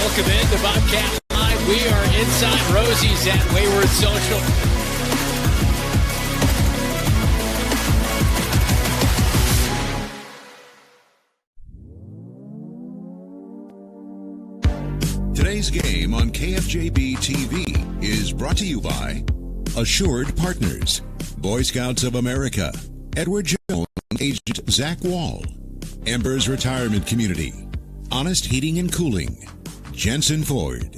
Welcome in to Bobcat Live. We are inside Rosie's at Wayward Social. Today's game on KFJB-TV is brought to you by Assured Partners, Boy Scouts of America, Edward Jones, Agent Zach Wall, Embers Retirement Community, Honest Heating and Cooling, Jensen Ford,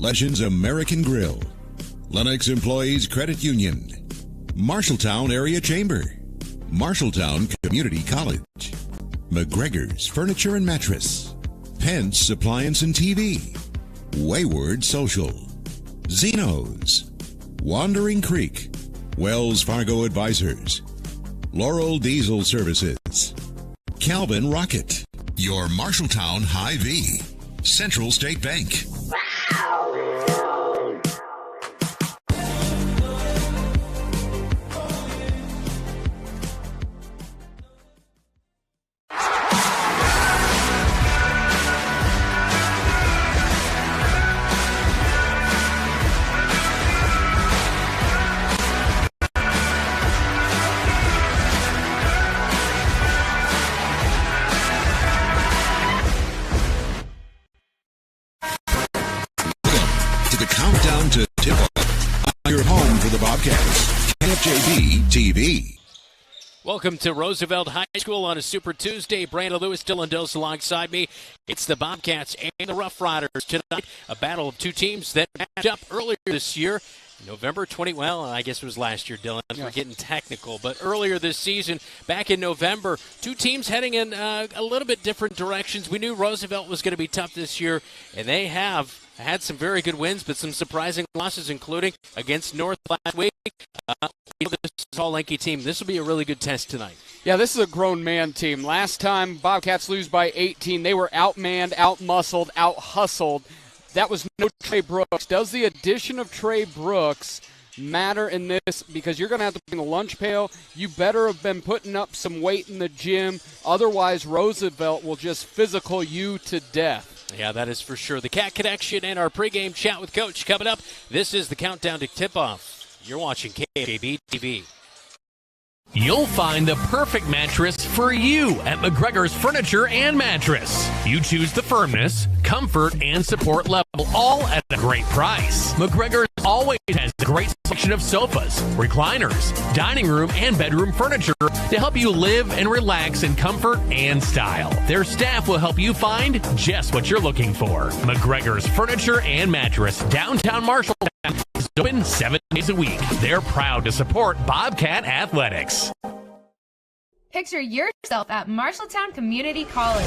Legends American Grill, Lennox Employees Credit Union, Marshalltown Area Chamber, Marshalltown Community College, McGregor's Furniture and Mattress, Pence Appliance and TV, Wayward Social, Zeno's, Wandering Creek, Wells Fargo Advisors, Laurel Diesel Services, Calvin Rocket, your Marshalltown Hy-Vee, Central State Bank. KFJB-TV. Welcome to Roosevelt High School on a Super Tuesday. Brandon Lewis, Dylan Dose alongside me. It's the Bobcats and the Roughriders tonight. A battle of two teams that matched up earlier this year. November 20, well, I guess it was last year, Dylan. We're getting technical. But earlier this season, back in November, two teams heading in a little bit different directions. We knew Roosevelt was going to be tough this year, and they have had some very good wins, but some surprising losses, including against North last week. This is all Lanky team. This will be a really good test tonight. Yeah, this is a grown man team. Last time Bobcats lose by 18, they were outmanned, outmuscled, out-hustled. That was no Trey Brooks. Does the addition of Trey Brooks matter in this? Because you're going to have to bring the lunch pail. You better have been putting up some weight in the gym. Otherwise, Roosevelt will just physical you to death. Yeah, that is for sure. The Cat Connection and our pregame chat with Coach coming up. This is the countdown to tip-off. You're watching KFJB-TV. You'll find the perfect mattress for you at McGregor's Furniture and Mattress. You choose the firmness, comfort, and support level, all at a great price. McGregor's always has a great selection of sofas, recliners, dining room, and bedroom furniture to help you live and relax in comfort and style. Their staff will help you find just what you're looking for. McGregor's Furniture and Mattress, downtown Marshalltown, is open 7 days a week. They're proud to support Bobcat Athletics. Picture yourself at Marshalltown Community College.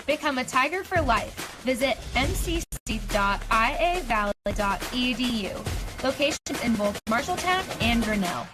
Become a Tiger for life. Visit mcc.iavalley.edu. Locations in both Marshalltown and Grinnell.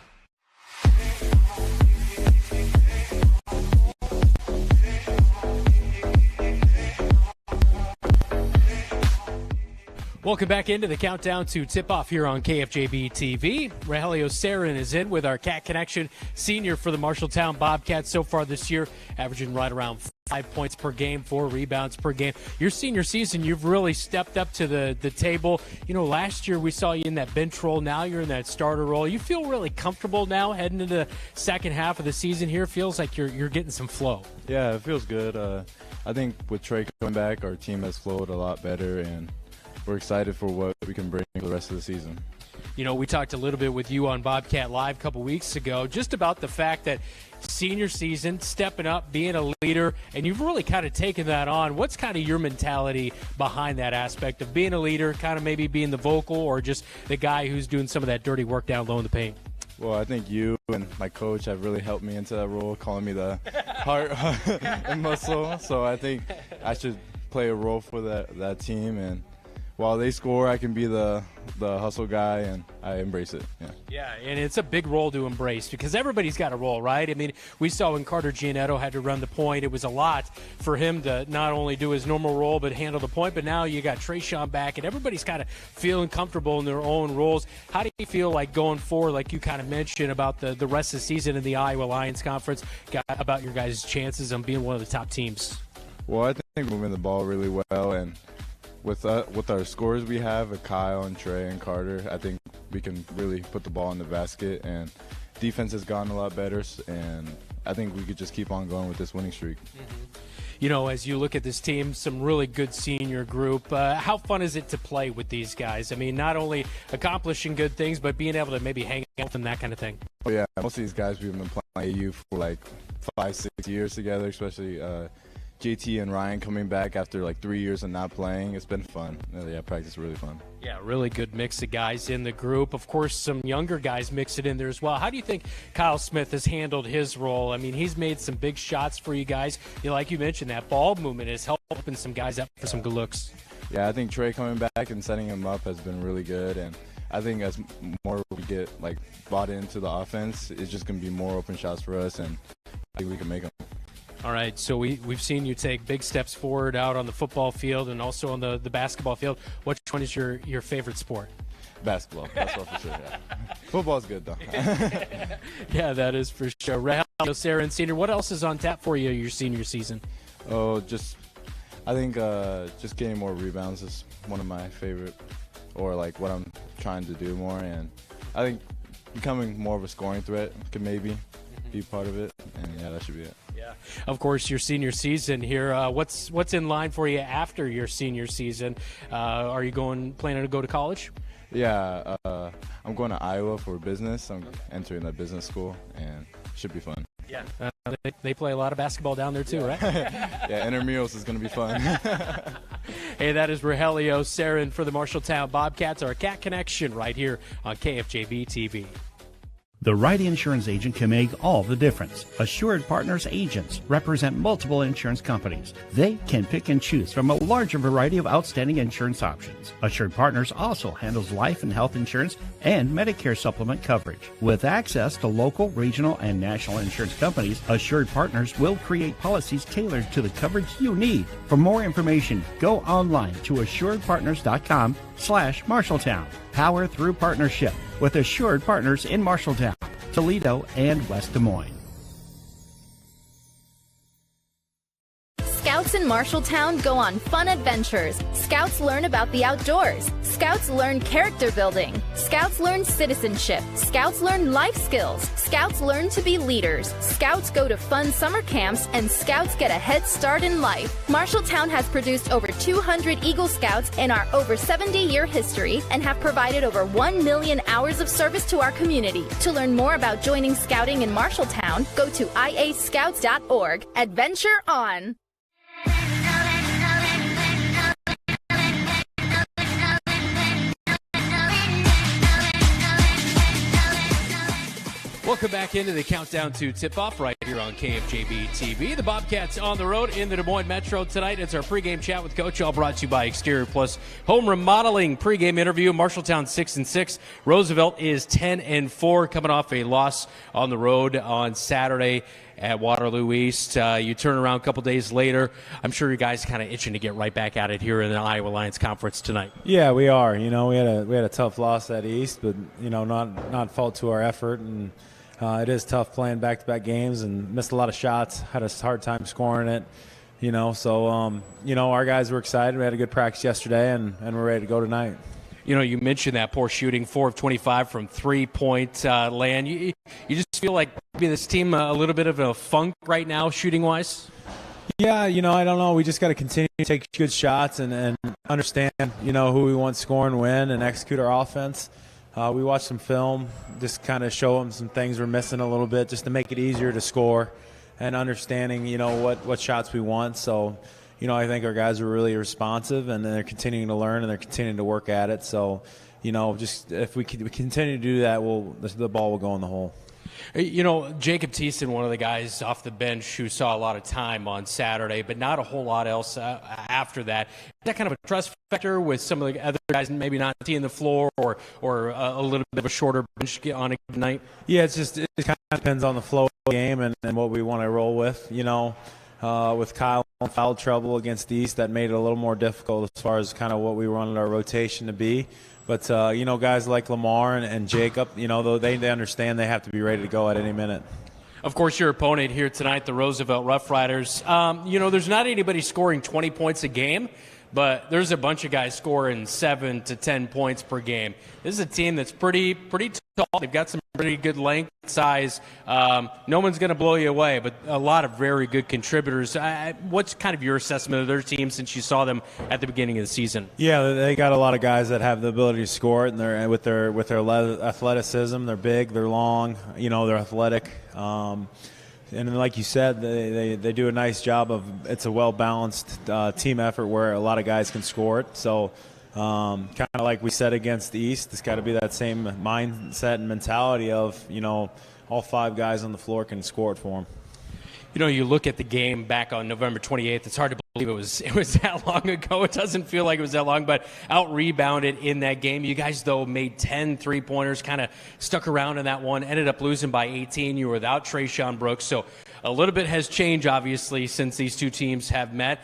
Welcome back into the countdown to tip-off here on KFJB-TV. Rogelio Sarin is in with our Cat Connection, senior for the Marshalltown Bobcats so far this year, averaging right around 5 points per game, 4 rebounds per game. Your senior season, you've really stepped up to the table. You know, last year we saw you in that bench role. Now you're in that starter role. You feel really comfortable now heading into the second half of the season here? Feels like you're getting some flow. Yeah, it feels good. I think with Trey coming back, our team has flowed a lot better, and we're excited for what we can bring for the rest of the season. You know, we talked a little bit with you on Bobcat Live a couple weeks ago just about the fact that senior season, stepping up, being a leader, and you've really kind of taken that on. What's kind of your mentality behind that aspect of being a leader, kind of maybe being the vocal or just the guy who's doing some of that dirty work down low in the paint? Well, I think you and my coach have really helped me into that role, calling me the heart and muscle. So I think I should play a role for that team, and while they score, I can be the hustle guy, and I embrace it. Yeah, and it's a big role to embrace because everybody's got a role, right? I mean, we saw when Carter Giannetto had to run the point, it was a lot for him to not only do his normal role but handle the point, but now you got Trayshawn back, and everybody's kind of feeling comfortable in their own roles. How do you feel like going forward, like you kind of mentioned about the rest of the season in the Iowa Lions Conference, about your guys' chances on being one of the top teams? Well, I think we're moving the ball really well, and with our scores we have, Kyle and Trey and Carter, I think we can really put the ball in the basket, and defense has gotten a lot better, and I think we could just keep on going with this winning streak. You know, as you look at this team, some really good senior group. How fun is it to play with these guys? I mean, not only accomplishing good things, but being able to maybe hang out with them, that kind of thing. Oh, yeah, most of these guys we've been playing AU for like 5-6 years together, especially JT and Ryan coming back after like 3 years of not playing. It's been fun. Yeah, practice is really fun. Yeah, really good mix of guys in the group. Of course, some younger guys mix it in there as well. How do you think Kyle Smith has handled his role? I mean, he's made some big shots for you guys. Like you mentioned, that ball movement is helping some guys up for some good looks. Yeah, I think Trey coming back and setting him up has been really good, and I think as more we get like bought into the offense, it's just going to be more open shots for us, and I think we can make them. All right, so we've seen you take big steps forward out on the football field and also on the basketball field. Which one is your favorite sport? Basketball for sure, yeah. Football's good, though. Yeah, that is for sure. Rogelio, Sarah, and Senior, what else is on tap for you your senior season? Oh, I think just getting more rebounds is one of my favorite, or like what I'm trying to do more, and I think becoming more of a scoring threat could maybe be part of it, and yeah, that should be it. Yeah, of course, your senior season here. What's in line for you after your senior season? Are you planning to go to college? Yeah, I'm going to Iowa for business. I'm entering that business school, and it should be fun. Yeah, they play a lot of basketball down there too, right? Yeah, intramurals is going to be fun. Hey, that is Rogelio Sarin for the Marshalltown Bobcats, our Cat Connection right here on KFJB-TV. The right insurance agent can make all the difference. Assured Partners agents represent multiple insurance companies. They can pick and choose from a larger variety of outstanding insurance options. Assured Partners also handles life and health insurance and Medicare supplement coverage. With access to local, regional, and national insurance companies, Assured Partners will create policies tailored to the coverage you need. For more information, go online to assuredpartners.com/Marshalltown. Power through partnership with Assured Partners in Marshalltown, Toledo, and West Des Moines. Scouts in Marshalltown go on fun adventures. Scouts learn about the outdoors. Scouts learn character building. Scouts learn citizenship. Scouts learn life skills. Scouts learn to be leaders. Scouts go to fun summer camps, and Scouts get a head start in life. Marshalltown has produced over 200 Eagle Scouts in our over 70-year history and have provided over 1 million hours of service to our community. To learn more about joining Scouting in Marshalltown, go to iascouts.org. Adventure on! Welcome back into the countdown to tip-off right here on KFJB-TV. The Bobcats on the road in the Des Moines Metro tonight. It's our pregame chat with Coach, all brought to you by Exterior Plus Home Remodeling. Pregame interview, Marshalltown 6-6. Roosevelt is 10-4, coming off a loss on the road on Saturday at Waterloo East. You turn around a couple days later. I'm sure you guys kind of itching to get right back at it here in the Iowa Lions Conference tonight. Yeah, we are. You know, we had a tough loss at East, but you know, not fault to our effort, and it is tough playing back-to-back games and missed a lot of shots. Had a hard time scoring it. You know, so you know, our guys were excited. We had a good practice yesterday, and we're ready to go tonight. You know, you mentioned that poor shooting, 4 of 25 from three-point land. You just feel like maybe this team a little bit of a funk right now, shooting-wise? Yeah, you know, I don't know. We just got to continue to take good shots and understand, you know, who we want to score and win and execute our offense. We watched some film, just kind of show them some things we're missing a little bit just to make it easier to score and understanding, you know, what shots we want. So, you know, I think our guys are really responsive, and they're continuing to learn, and they're continuing to work at it. So, you know, just if we continue to do that, the ball will go in the hole. You know, Jacob Thiessen, one of the guys off the bench who saw a lot of time on Saturday, but not a whole lot else after that. Is that kind of a trust factor with some of the other guys maybe not seeing the floor or a little bit of a shorter bench on a good night? Yeah, it kind of depends on the flow of the game and what we want to roll with. You know, with Kyle in foul trouble against the East, that made it a little more difficult as far as kind of what we wanted our rotation to be. But, you know, guys like Lamar and Jacob, you know, though they understand they have to be ready to go at any minute. Of course, your opponent here tonight, the Roosevelt Roughriders, you know, there's not anybody scoring 20 points a game, but there's a bunch of guys scoring 7 to 10 points per game. This is a team that's pretty tall. They've got some pretty good length, size. No one's going to blow you away, but a lot of very good contributors. What's kind of your assessment of their team since you saw them at the beginning of the season? Yeah, they got a lot of guys that have the ability to score it, and they're with their athleticism. They're big, they're long, you know, they're athletic. And like you said, they do a nice job of it's a well-balanced team effort where a lot of guys can score it. So kind of like we said against the East, it's got to be that same mindset and mentality of, you know, all 5 guys on the floor can score it for them. You know, you look at the game back on November 28th, it's hard to believe it was that long ago. It doesn't feel like it was that long, but out-rebounded in that game. You guys, though, made 10 three-pointers, kind of stuck around in that one, ended up losing by 18. You were without Trayshawn Brooks, so a little bit has changed, obviously, since these two teams have met.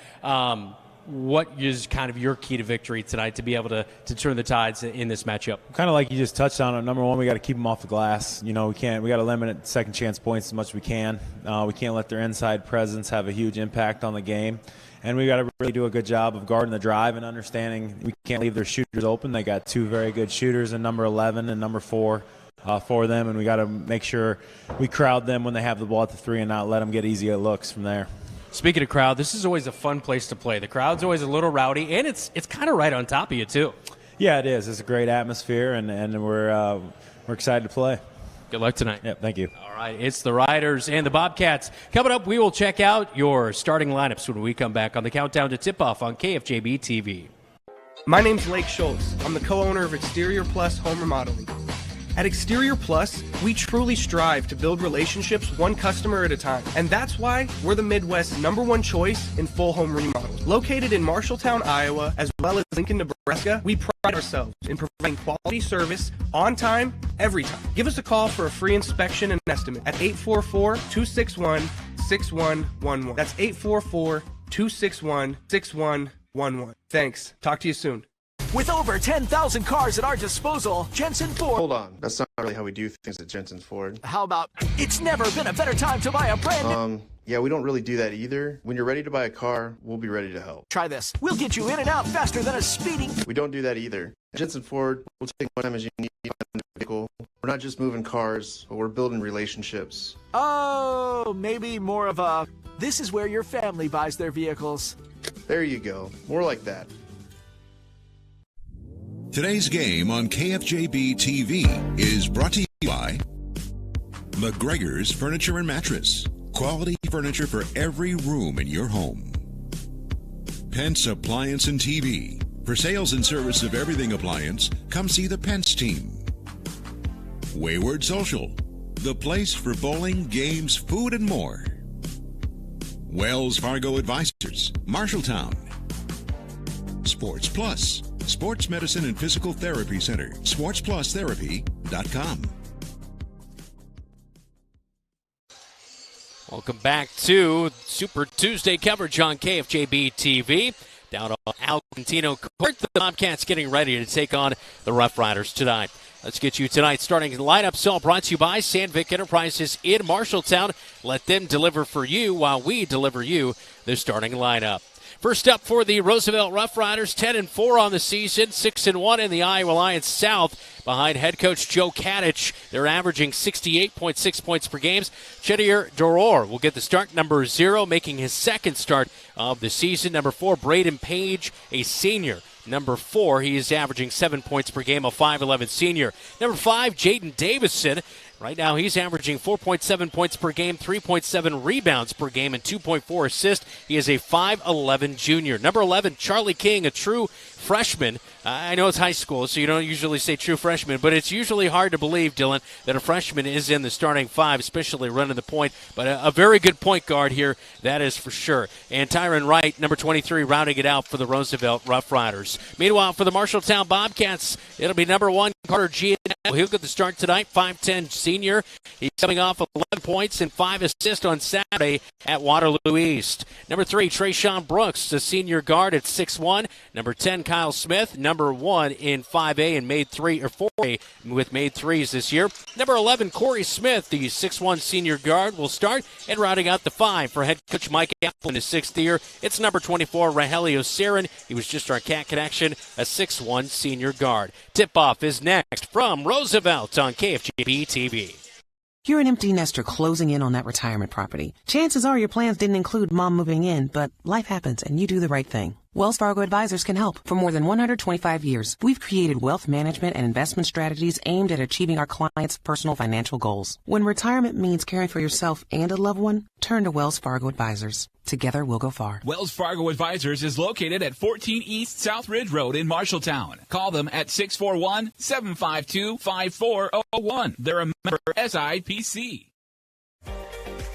What is kind of your key to victory tonight to be able to turn the tides in this matchup? Kind of like you just touched on it. Number one, we got to keep them off the glass. You know, we got to limit second chance points as much as we can. We can't let their inside presence have a huge impact on the game. And we got to really do a good job of guarding the drive and understanding we can't leave their shooters open. They got 2 very good shooters in number 11 and number 4 for them, and we got to make sure we crowd them when they have the ball at the 3 and not let them get easy looks from there. Speaking of crowd, this is always a fun place to play. The crowd's always a little rowdy, and it's kind of right on top of you, too. Yeah, it is. It's a great atmosphere, and we're excited to play. Good luck tonight. Yep, thank you. All right, it's the Riders and the Bobcats. Coming up, we will check out your starting lineups when we come back on the Countdown to Tip-Off on KFJB-TV. My name's Lake Schultz. I'm the co-owner of Exterior Plus Home Remodeling. At Exterior Plus, we truly strive to build relationships one customer at a time. And that's why we're the Midwest's #1 choice in full home remodels. Located in Marshalltown, Iowa, as well as Lincoln, Nebraska, we pride ourselves in providing quality service on time, every time. Give us a call for a free inspection and estimate at 844-261-6111. That's 844-261-6111. Thanks. Talk to you soon. With over 10,000 cars at our disposal, Jensen Ford... Hold on. That's not really how we do things at Jensen Ford. How about, it's never been a better time to buy a brand new... Yeah, we don't really do that either. When you're ready to buy a car, we'll be ready to help. Try this. We'll get you in and out faster than a speeding... We don't do that either. At Jensen Ford, we'll take what time as you need to find a vehicle. We're not just moving cars, but we're building relationships. Oh, maybe more of a... This is where your family buys their vehicles. There you go. More like that. Today's game on KFJB-TV is brought to you by McGregor's Furniture and Mattress. Quality furniture for every room in your home. Pence Appliance and TV. For sales and service of everything appliance, come see the Pence team. Wayward Social. The place for bowling, games, food, and more. Wells Fargo Advisors. Marshalltown. Sports Plus. Sports Medicine and Physical Therapy Center. SportsPlusTherapy.com. Welcome back to Super Tuesday coverage on KFJB-TV. Down on Al Quintino Court, the Bobcats getting ready to take on the Roughriders tonight. Let's get you tonight's starting lineup. All brought to you by Sandvik Enterprises in Marshalltown. Let them deliver for you while we deliver you the starting lineup. First up for the Roosevelt Roughriders, 10-4 on the season, 6-1 in the Iowa Lions South. Behind head coach Joe Kadich, they're averaging 68.6 points per game. Chedier Doror will get the start, number 0, making his second start of the season. Number 4, Braden Page, a senior. Number 4, he is averaging 7 points per game, a 5'11 senior. Number 5, Jaden Davison. Right now, he's averaging 4.7 points per game, 3.7 rebounds per game, and 2.4 assists. He is a 5'11 junior. Number 11, Charlie King, a true freshman. I know it's high school, so you don't usually say true freshman, but it's usually hard to believe, Dylan, that a freshman is in the starting five, especially running the point. But a very good point guard here, that is for sure. And Tyron Wright, number 23, rounding it out for the Roosevelt Roughriders. Meanwhile, for the Marshalltown Bobcats, it'll be number 1, Carter Gianello. He'll get the start tonight, 5'10 senior. He's coming off 11 points and 5 assists on Saturday at Waterloo East. Number 3, Trayshawn Brooks, the senior guard at 6'1". Number 10, Kyle Smith, number 1 in 5A and made 4A with made threes this year. Number 11, Corey Smith, the 6'1 senior guard, will start, and rounding out the 5 for head coach Mike Apple in his 6th year, it's number 24, Rahelio Sarin. He was just our Cat Connection, a 6'1 senior guard. Tip-off is next from Roosevelt on KFJB-TV. You're an empty nester closing in on that retirement property. Chances are your plans didn't include mom moving in, but life happens and you do the right thing. Wells Fargo Advisors can help. For more than 125 years, we've created wealth management and investment strategies aimed at achieving our clients' personal financial goals. When retirement means caring for yourself and a loved one, turn to Wells Fargo Advisors. Together, we'll go far. Wells Fargo Advisors is located at 14 East South Ridge Road in Marshalltown. Call them at 641-752-5401. They're a member SIPC.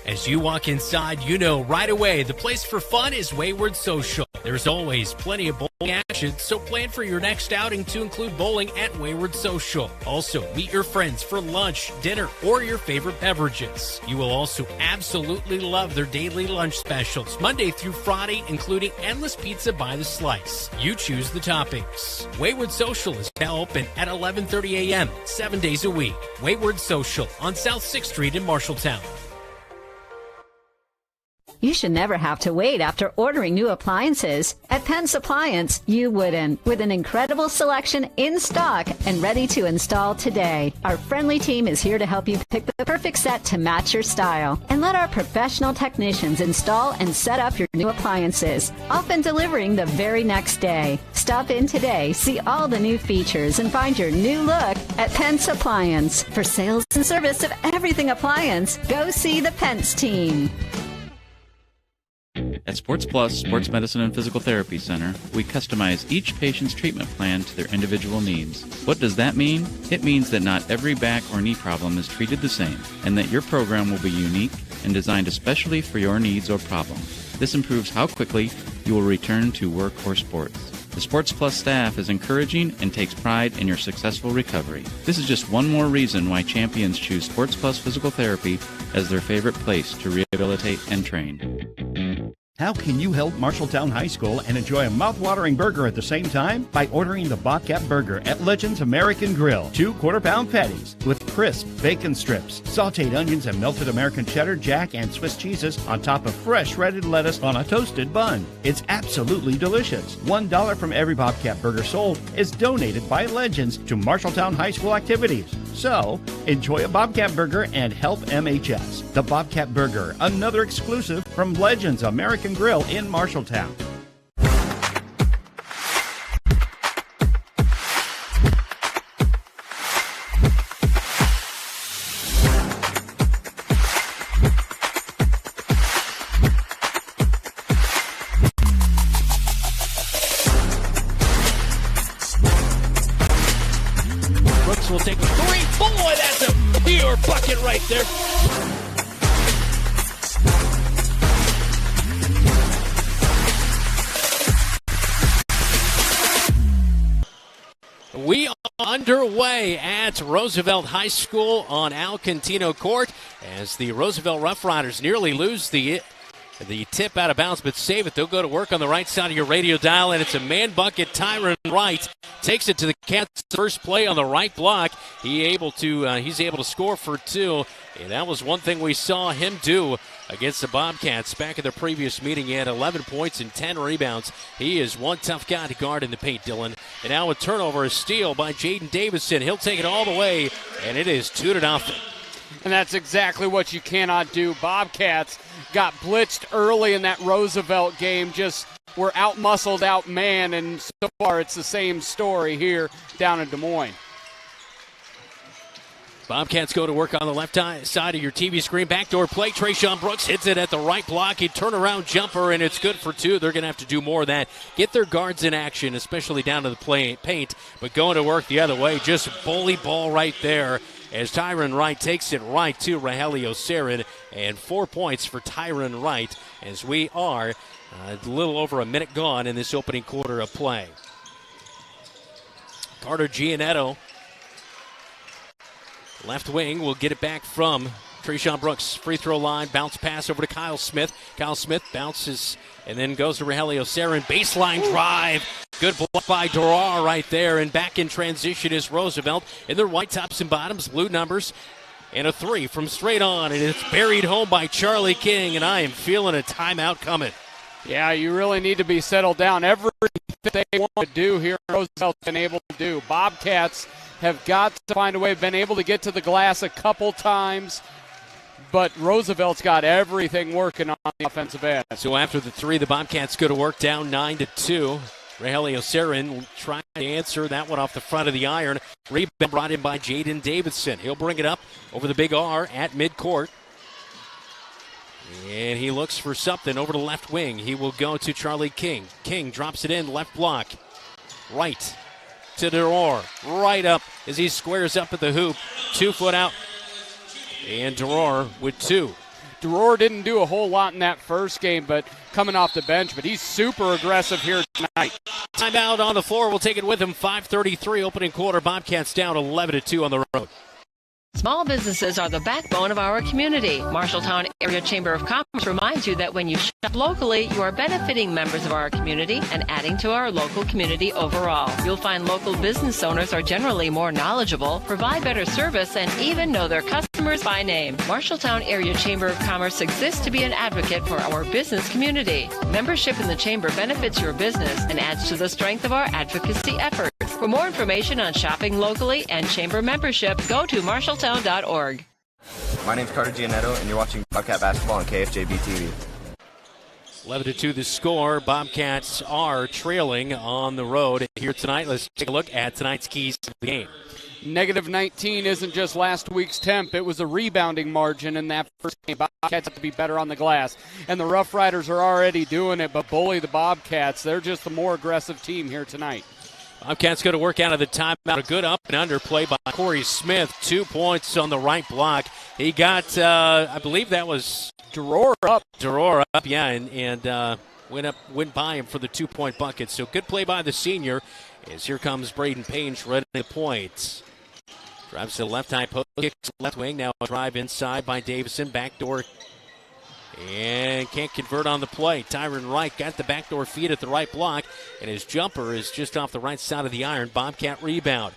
As you walk inside, you know right away the place for fun is Wayward Social. There's always plenty of bowling action, so plan for your next outing to include bowling at Wayward Social. Also, meet your friends for lunch, dinner, or your favorite beverages. You will also absolutely love their daily lunch specials, Monday through Friday, including endless pizza by the slice. You choose the toppings. Wayward Social is now open at 11:30 a.m., 7 days a week. Wayward Social on South 6th Street in Marshalltown. You should never have to wait after ordering new appliances. At Penn's Appliance, you wouldn't. With an incredible selection in stock and ready to install today. Our friendly team is here to help you pick the perfect set to match your style. And let our professional technicians install and set up your new appliances, often delivering the very next day. Stop in today, see all the new features, and find your new look at Penn's Appliance. For sales and service of everything appliance, go see the Pence team. At Sports Plus Sports Medicine and Physical Therapy Center, we customize each patient's treatment plan to their individual needs. What does that mean? It means that not every back or knee problem is treated the same, and that your program will be unique and designed especially for your needs or problem. This improves how quickly you will return to work or sports. The Sports Plus staff is encouraging and takes pride in your successful recovery. This is just one more reason why champions choose Sports Plus Physical Therapy as their favorite place to rehabilitate and train. How can you help Marshalltown High School and enjoy a mouth-watering burger at the same time? By ordering the Bobcat Burger at Legends American Grill. 2 quarter-pound patties with crisp bacon strips, sauteed onions, and melted American cheddar, jack, and Swiss cheeses on top of fresh shredded lettuce on a toasted bun. It's absolutely delicious. $1 from every Bobcat Burger sold is donated by Legends to Marshalltown High School activities. So, enjoy a Bobcat Burger and help MHS. The Bobcat Burger, another exclusive from Legends American Grill in Marshalltown. Brooks will take a 3. Boy, that's a pure bucket right there. We are underway at Roosevelt High School on Al Contino Court as the Roosevelt Roughriders nearly lose the tip out of bounds, but save it. They'll go to work on the right side of your radio dial, and it's a man bucket. Tyron Wright takes it to the Cats' first play on the right block. He's able to score for 2, and that was one thing we saw him do against the Bobcats. Back in their previous meeting, he had 11 points and 10 rebounds. He is one tough guy to guard in the paint, Dylan. And now a turnover, a steal by Jaden Davison. He'll take it all the way, and it is 2-0. And that's exactly what you cannot do. Bobcats got blitzed early in that Roosevelt game, just were out-muscled, out-manned, and so far it's the same story here down in Des Moines. Bobcats go to work on the left side of your TV screen. Backdoor play. Trayshawn Brooks hits it at the right block. A turnaround jumper, and it's good for two. They're going to have to do more of that. Get their guards in action, especially down to the paint. But going to work the other way, just bully ball right there as Tyron Wright takes it right to Rogelio Sarin. And 4 points for Tyron Wright as we are a little over a minute gone in this opening quarter of play. Carter Giannetto, left wing, will get it back from Trayshawn Brooks. Free throw line, bounce pass over to Kyle Smith. Kyle Smith bounces and then goes to Rogelio Sarin. Baseline drive. Good block by Durar right there. And back in transition is Roosevelt in their white tops and bottoms, blue numbers. And a three from straight on. And it's buried home by Charlie King. And I am feeling a timeout coming. Yeah, you really need to be settled down. Everything they want to do here, Roosevelt's been able to do. Bobcats have got to find a way, been able to get to the glass a couple times, but Roosevelt's got everything working on the offensive end. So after the three, the Bobcats go to work down 9-2. Rogelio Sarin trying to answer that one off the front of the iron. Rebound brought in by Jaden Davidson. He'll bring it up over the big R at midcourt. And he looks for something over the left wing. He will go to Charlie King. King drops it in, left block. Right to Durar. Right up as he squares up at the hoop. 2 foot out. And Durar with two. Durar didn't do a whole lot in that first game, but coming off the bench, but he's super aggressive here tonight. Timeout on the floor. We'll take it with him. 5:33 opening quarter. Bobcats down 11-2 on the road. Small businesses are the backbone of our community. Marshalltown Area Chamber of Commerce reminds you that when you shop locally, you are benefiting members of our community and adding to our local community overall. You'll find local business owners are generally more knowledgeable, provide better service, and even know their customers by name. Marshalltown Area Chamber of Commerce exists to be an advocate for our business community. Membership in the Chamber benefits your business and adds to the strength of our advocacy efforts. For more information on shopping locally and Chamber membership, go to Marshalltown.org. My name's Carter Giannetto, and you're watching Bobcat Basketball on KFJB-TV. 11-2 the score. Bobcats are trailing on the road here tonight. Let's take a look at tonight's keys to the game. -19 isn't just last week's temp. It was a rebounding margin in that first game. Bobcats have to be better on the glass. And the Rough Riders are already doing it, but bully the Bobcats. They're just the more aggressive team here tonight. Bobcats go to work out of the timeout. A good up and under play by Corey Smith. 2 points on the right block. He got, I believe that was Durar up. Durar up, yeah, and went by him for the 2-point bucket. So good play by the senior. As here comes Braden Page running the point. Drives to the left high post, kicks left wing. Now a drive inside by Davison. Backdoor. And can't convert on the play. Tyron Wright got the backdoor feed at the right block, and his jumper is just off the right side of the iron. Bobcat rebound.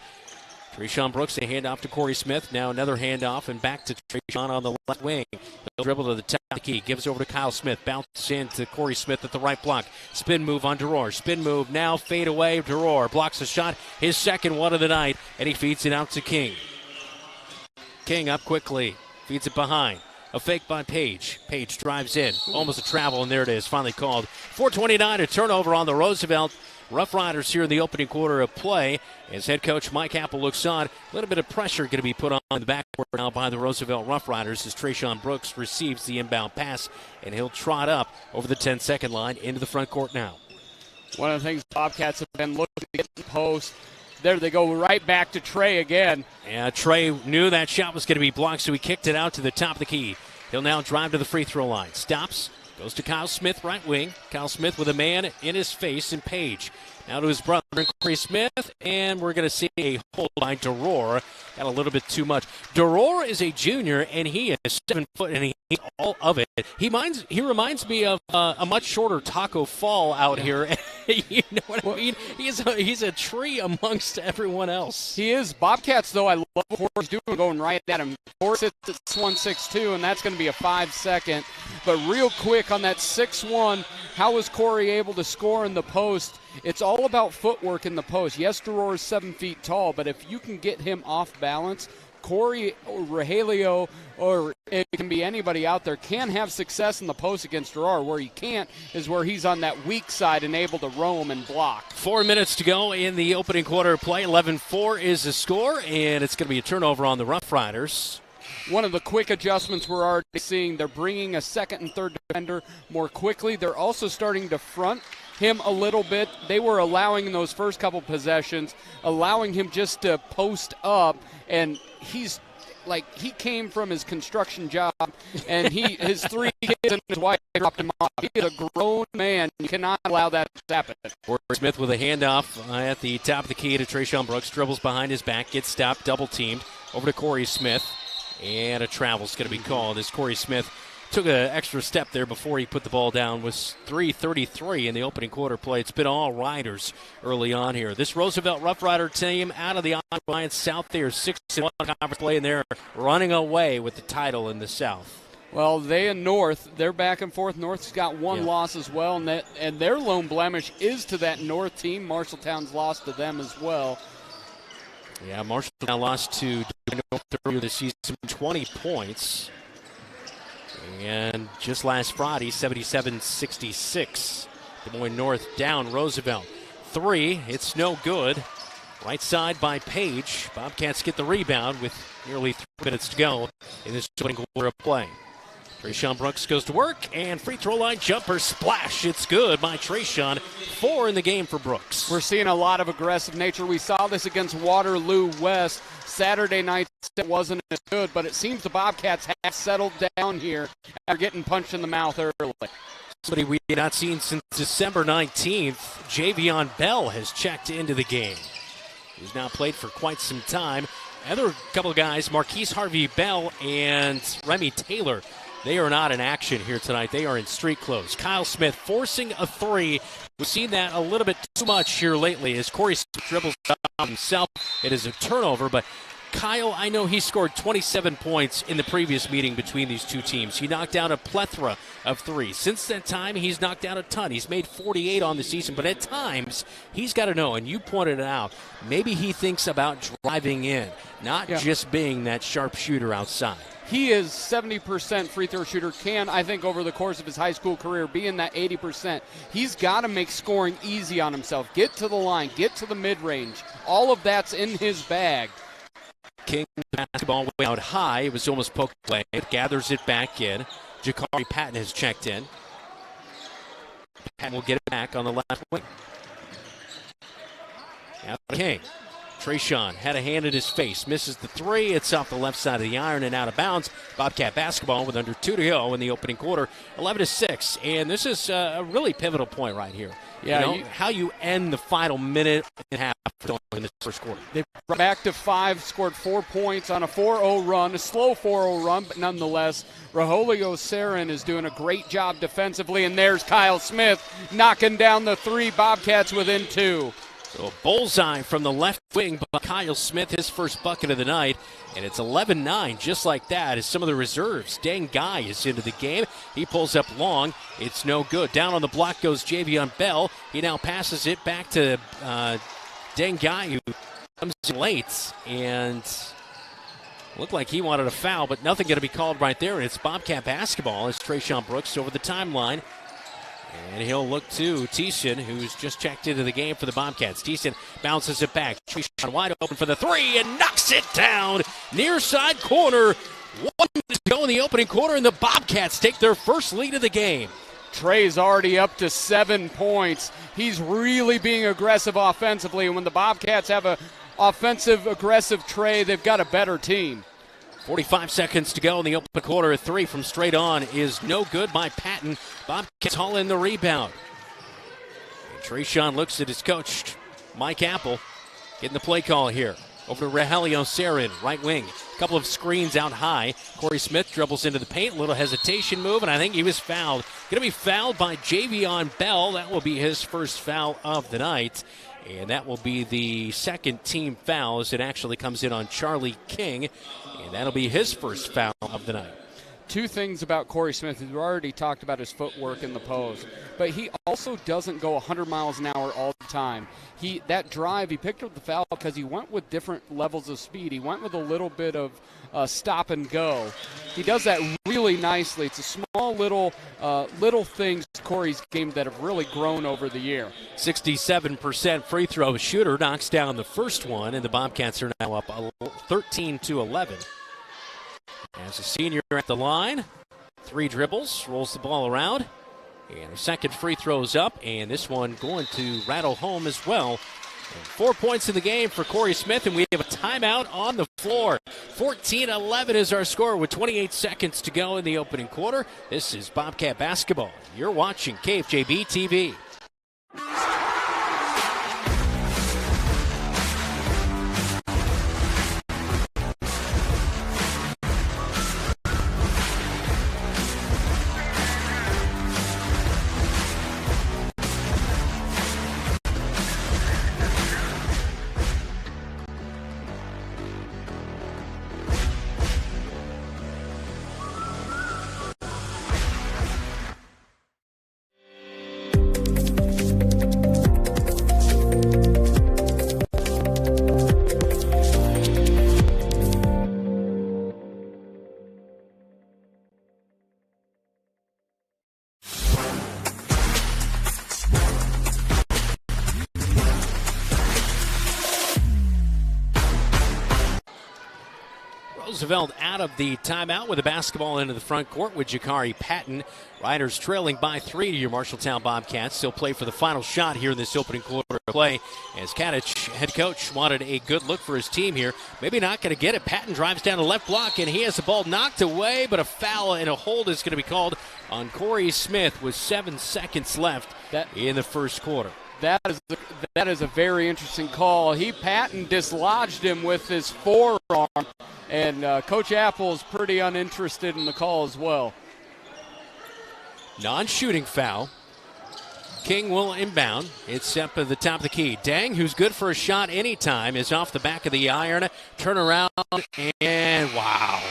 Trayshawn Brooks, a handoff to Corey Smith. Now another handoff, and back to Trayshawn on the left wing. He'll dribble to the top of the key. Gives over to Kyle Smith. Bounces in to Corey Smith at the right block. Spin move on Durar. Spin move now. Fade away. Durar blocks a shot. His second one of the night, and he feeds it out to King. King up quickly. Feeds it behind. A fake by Page. Page drives in. Almost a travel, and there it is. Finally called. 4:29, a turnover on the Roosevelt Rough Riders here in the opening quarter of play. As head coach Mike Apple looks on, a little bit of pressure going to be put on the backcourt now by the Roosevelt Rough Riders as Trayshawn Brooks receives the inbound pass, and he'll trot up over the 10-second line into the front court now. One of the things Bobcats have been looking to get in the post. There they go right back to Trey again. Yeah, Trey knew that shot was going to be blocked, so he kicked it out to the top of the key. He'll now drive to the free throw line. Stops, goes to Kyle Smith, right wing. Kyle Smith with a man in his face and Page. Now to his brother, Corey Smith, and we're going to see a hold by Durar. Got a little bit too much. Durar is a junior, and he is 7 foot, and he's all of it. He reminds me of a much shorter Taco Fall out here. You know what I mean? He's a tree amongst everyone else. He is. Bobcats, though, I love what Corey's doing, going right at him. Corey sits at 1-6-2, and that's going to be a 5-second. But real quick on that 6-1, how was Corey able to score in the post? It's all about footwork in the post. Yes, Durar is 7 feet tall, but if you can get him off balance, Corey Rogelio, or it can be anybody out there, can have success in the post against Gerard. Where he can't is where he's on that weak side and able to roam and block. 4 minutes to go in the opening quarter of play. 11-4 is the score, and it's going to be a turnover on the Rough Riders. One of the quick adjustments we're already seeing, they're bringing a second and third defender more quickly. They're also starting to front him a little bit. They were allowing in those first couple possessions, allowing him just to post up, and he came from his construction job, and his 3 kids and his wife dropped him off. He is a grown man. You cannot allow that to happen. Corey Smith with a handoff at the top of the key to Trayshawn Brooks. Dribbles behind his back, gets stopped, double-teamed. Over to Corey Smith, and a travel's going to be called as Corey Smith took an extra step there before he put the ball down. Was 3:33 in the opening quarter play. It's been all Riders early on here. This Roosevelt Rough Rider team out of the Alliance South, they are 6-1 conference play, and they're running away with the title in the South. Well, they and North, they're back and forth. North's got one loss as well, and their lone blemish is to that North team. Marshalltown's lost to them as well. Yeah, Marshalltown lost to North earlier this season, 20 points. And just last Friday, 77-66. Des Moines North down Roosevelt. 3, it's no good. Right side by Page. Bobcats get the rebound with nearly 3 minutes to go in this opening quarter of play. Trayshawn Brooks goes to work, and free throw line jumper splash. It's good by Trayshawn. 4 in the game for Brooks. We're seeing a lot of aggressive nature. We saw this against Waterloo West. Saturday night it wasn't as good, but it seems the Bobcats have settled down here after getting punched in the mouth early. Somebody we have not seen since December 19th, Javion Bell has checked into the game. He's now played for quite some time. Other couple of guys, Marquise Harvey-Bell and Remy Taylor, they are not in action here tonight. They are in street clothes. Kyle Smith forcing a 3. We've seen that a little bit too much here lately as Corey Smith dribbles down himself. It is a turnover, but Kyle, I know he scored 27 points in the previous meeting between these two teams. He knocked down a plethora of 3s. Since that time, he's knocked down a ton. He's made 48 on the season, but at times, he's got to know, and you pointed it out, maybe he thinks about driving in, not just being that sharp shooter outside. He is 70% free throw shooter, can, I think, over the course of his high school career, be in that 80%. He's got to make scoring easy on himself. Get to the line, get to the mid-range. All of that's in his bag. King basketball way out high. It was almost poked away. It gathers it back in. Jakari Patton has checked in. Patton will get it back on the left wing. Now King. Trayshawn had a hand in his face. Misses the 3. It's off the left side of the iron and out of bounds. Bobcat basketball with under 2 to go in the opening quarter. 11-6. And this is a really pivotal point right here. Yeah, how you end the final minute and a half in this first quarter. They brought back to 5, scored 4 points on a 4-0 run, a slow 4-0 run, but nonetheless, Rogelio Sarin is doing a great job defensively, and there's Kyle Smith knocking down the 3. Bobcats within 2. So a bullseye from the left wing by Kyle Smith, his first bucket of the night. And it's 11-9, just like that, as some of the reserves. Dang Guy is into the game. He pulls up long. It's no good. Down on the block goes Javion Bell. He now passes it back to Dang Guy, who comes in late. And looked like he wanted a foul, but nothing going to be called right there. And it's Bobcat basketball as Trayshawn Brooks over the timeline. And he'll look to Thiessen, who's just checked into the game for the Bobcats. Thiessen bounces it back. Trayshawn wide open for the 3 and knocks it down. Near side corner. 1 minute to go in the opening quarter, and the Bobcats take their first lead of the game. Trey's already up to 7 points. He's really being aggressive offensively. And when the Bobcats have an offensive, aggressive Trey, they've got a better team. 45 seconds to go in the open quarter. A 3 from straight on is no good by Patton. Bobcats haul in the rebound. And Trayshawn looks at his coach, Mike Apple, getting the play call here. Over to Rogelio Sarin, right wing. A couple of screens out high. Corey Smith dribbles into the paint. A little hesitation move, and I think he was fouled. Going to be fouled by Javion Bell. That will be his first foul of the night. And that will be the second team foul as it actually comes in on Charlie King. And that'll be his first foul of the night. two things about Corey Smith. We've already talked about his footwork in the post, but he also doesn't go 100 miles an hour all the time. That drive, he picked up the foul because he went with different levels of speed. He went with a little bit of stop and go. He does that really nicely. It's a small little things Corey's game that have really grown over the year. 67% free throw shooter, knocks down the first one, and the Bobcats are now up 13-11. As a senior at the line, 3 dribbles, rolls the ball around, and a second free throw's up, and this one going to rattle home as well. And 4 points in the game for Corey Smith, and we have a timeout on the floor. 14-11 is our score with 28 seconds to go in the opening quarter. This is Bobcat basketball. You're watching KFJB-TV. Roosevelt out of the timeout with the basketball into the front court with Jakari Patton. Riders trailing by 3 to your Marshalltown Bobcats. Still play for the final shot here in this opening quarter of play, as Kadich, head coach, wanted a good look for his team here. Maybe not going to get it. Patton drives down the left block, and he has the ball knocked away, but a foul and a hold is going to be called on Corey Smith with 7 seconds left in the first quarter. That is a very interesting call. Patton dislodged him with his forearm, and Coach Apple is pretty uninterested in the call as well. Non-shooting foul. King will inbound. It's up at the top of the key. Dang, who's good for a shot anytime, is off the back of the iron. Turn around, and wow.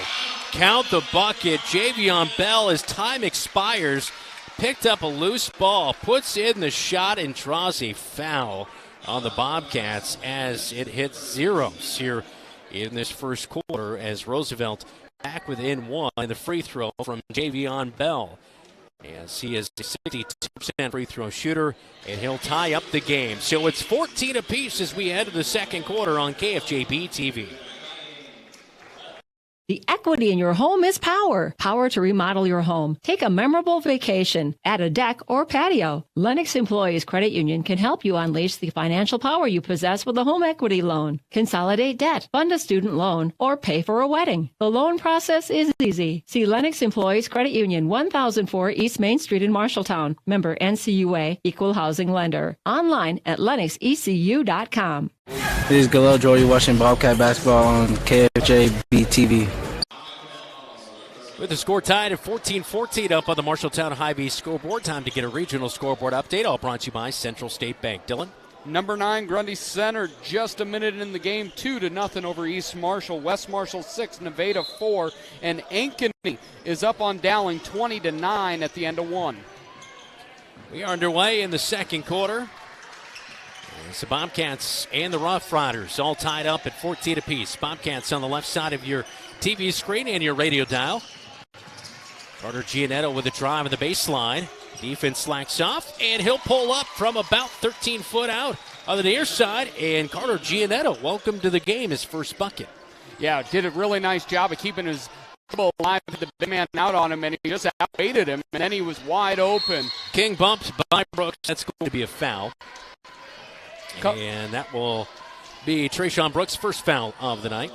Count the bucket. Javion Bell, as time expires, picked up a loose ball, puts in the shot, and draws a foul on the Bobcats as it hits zeros here in this first quarter, as Roosevelt back within one. The free throw from Javion Bell, as he is a 62% free throw shooter, and he'll tie up the game. So it's 14 apiece as we head to the second quarter on KFJB-TV. The equity in your home is power. Power to remodel your home. Take a memorable vacation. Add a deck or patio. Lennox Employees Credit Union can help you unleash the financial power you possess with a home equity loan. Consolidate debt, fund a student loan, or pay for a wedding. The loan process is easy. See Lennox Employees Credit Union, 1004 East Main Street in Marshalltown. Member NCUA, Equal Housing Lender. Online at lennoxecu.com. This is Galil Joy. You're watching Bobcat basketball on KFJB-TV. With the score tied at 14-14 up on the Marshalltown Hy-Vee scoreboard. Time to get a regional scoreboard update. All brought to you by Central State Bank. Dylan? Number 9, Grundy Center, just a minute in the game, 2-0 over East Marshall. West Marshall 6, Nevada 4, and Ankeny is up on Dowling 20-9 at the end of 1. We are underway in the second quarter. It's the Bobcats and the Roughriders all tied up at 14 apiece. Bobcats on the left side of your TV screen and your radio dial. Carter Giannetto with a drive on the baseline. Defense slacks off, and he'll pull up from about 13 foot out on the near side. And Carter Giannetto, welcome to the game, his first bucket. Yeah, did a really nice job of keeping his dribble alive with the big man out on him, and he just outweighted him, and then he was wide open. King bumped by Brooks. That's going to be a foul. And that will be Trayshawn Brooks' first foul of the night.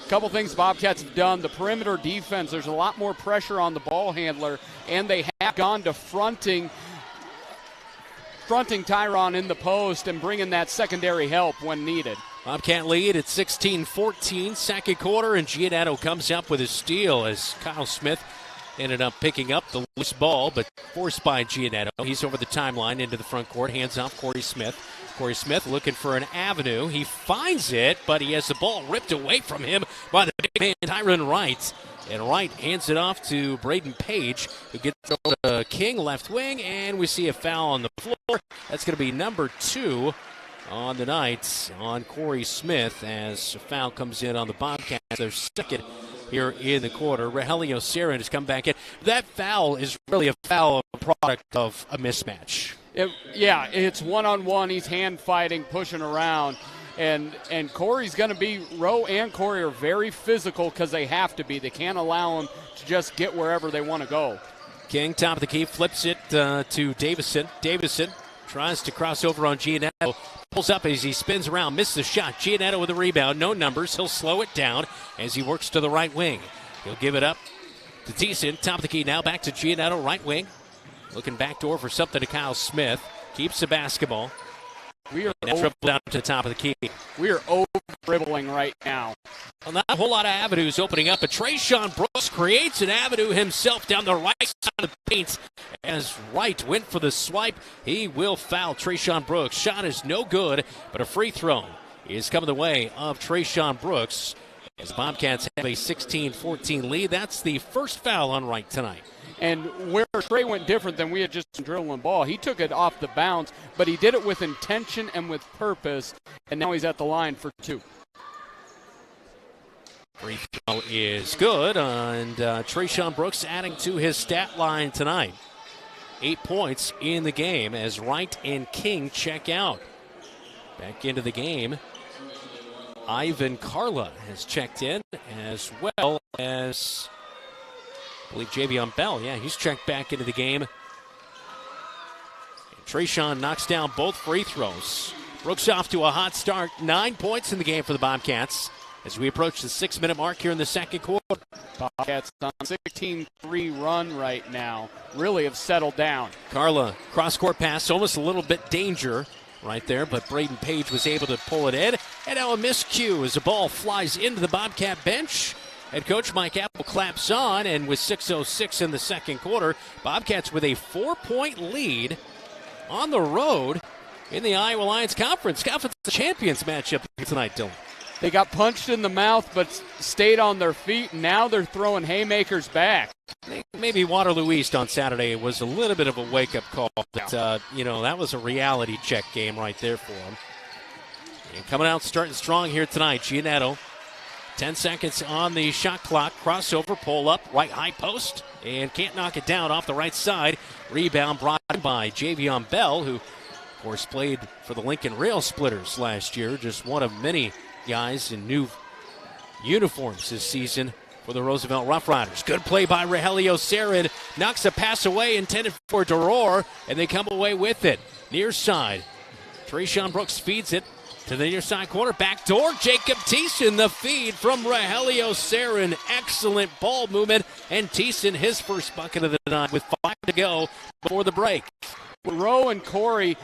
Couple things Bobcats have done. The perimeter defense, there's a lot more pressure on the ball handler, and they have gone to fronting Tyron in the post and bringing that secondary help when needed. Bobcat lead at 16-14, second quarter, and Giannetto comes up with a steal as Kyle Smith ended up picking up the loose ball, but forced by Giannetto. He's over the timeline into the front court, hands off Corey Smith. Corey Smith looking for an avenue. He finds it, but he has the ball ripped away from him by the big man, Tyron Wright. And Wright hands it off to Braden Page, who gets over to King, left wing, and we see a foul on the floor. That's going to be number 2 on the night on Corey Smith as a foul comes in on the Bobcats. They're second here in the quarter. Rogelio Sarin has come back in. That foul is really a foul, a product of a mismatch. It's one-on-one. He's hand fighting, pushing around. And Corey's going to be, Rowe and Corey are very physical because they have to be. They can't allow them to just get wherever they want to go. King, top of the key, flips it to Davison. Davison tries to cross over on Giannetto. Pulls up as he spins around, misses the shot. Giannetto with a rebound, no numbers. He'll slow it down as he works to the right wing. He'll give it up to Thiessen, top of the key now, back to Giannetto, right wing. Looking backdoor for something to Kyle Smith. Keeps the basketball. We are dribble down to the top of the key. We are over-dribbling right now. Well, not a whole lot of avenues opening up, but Trayshawn Brooks creates an avenue himself down the right side of the paint. As Wright went for the swipe, he will foul Trayshawn Brooks. Shot is no good, but a free throw is coming the way of Trayshawn Brooks. As the Bobcats have a 16-14 lead, that's the first foul on Wright tonight. And where Trey went different than we had just been dribbling ball, he took it off the bounce, but he did it with intention and with purpose, and now he's at the line for 2. Free throw is good, and Trayshawn Brooks adding to his stat line tonight. 8 points in the game as Wright and King check out. Back into the game, Ivan Carla has checked in, as well as I believe Javion Bell, he's checked back into the game. And Trayshawn knocks down both free throws. Brooks off to a hot start. 9 points in the game for the Bobcats as we approach the 6-minute mark here in the second quarter. Bobcats on a 16-3 run right now. Really have settled down. Carla, cross-court pass, almost a little bit danger right there, but Braden Page was able to pull it in. And now a miscue as the ball flies into the Bobcat bench. Head coach Mike Apple claps on, and with 6:06 in the second quarter, Bobcats with a 4-point lead on the road in the Iowa Lions Conference Champions matchup tonight, Dylan. They got punched in the mouth but stayed on their feet, and now they're throwing haymakers back. Maybe Waterloo East on Saturday was a little bit of a wake-up call, but, that was a reality check game right there for them. And coming out starting strong here tonight, Giannetto. 10 seconds on the shot clock. Crossover, pull up, right high post, and can't knock it down off the right side. Rebound brought in by Javion Bell, who, of course, played for the Lincoln Rail Splitters last year. Just one of many guys in new uniforms this season for the Roosevelt Roughriders. Good play by Rogelio Sarin. Knocks a pass away intended for Deror, and they come away with it. Near side. Trayshawn Brooks feeds it to the near side corner, back door, Jacob Thiessen, the feed from Rogelio Sarin. Excellent ball movement, and Thiessen, his first bucket of the night with 5 to go before the break. Rowe and Corey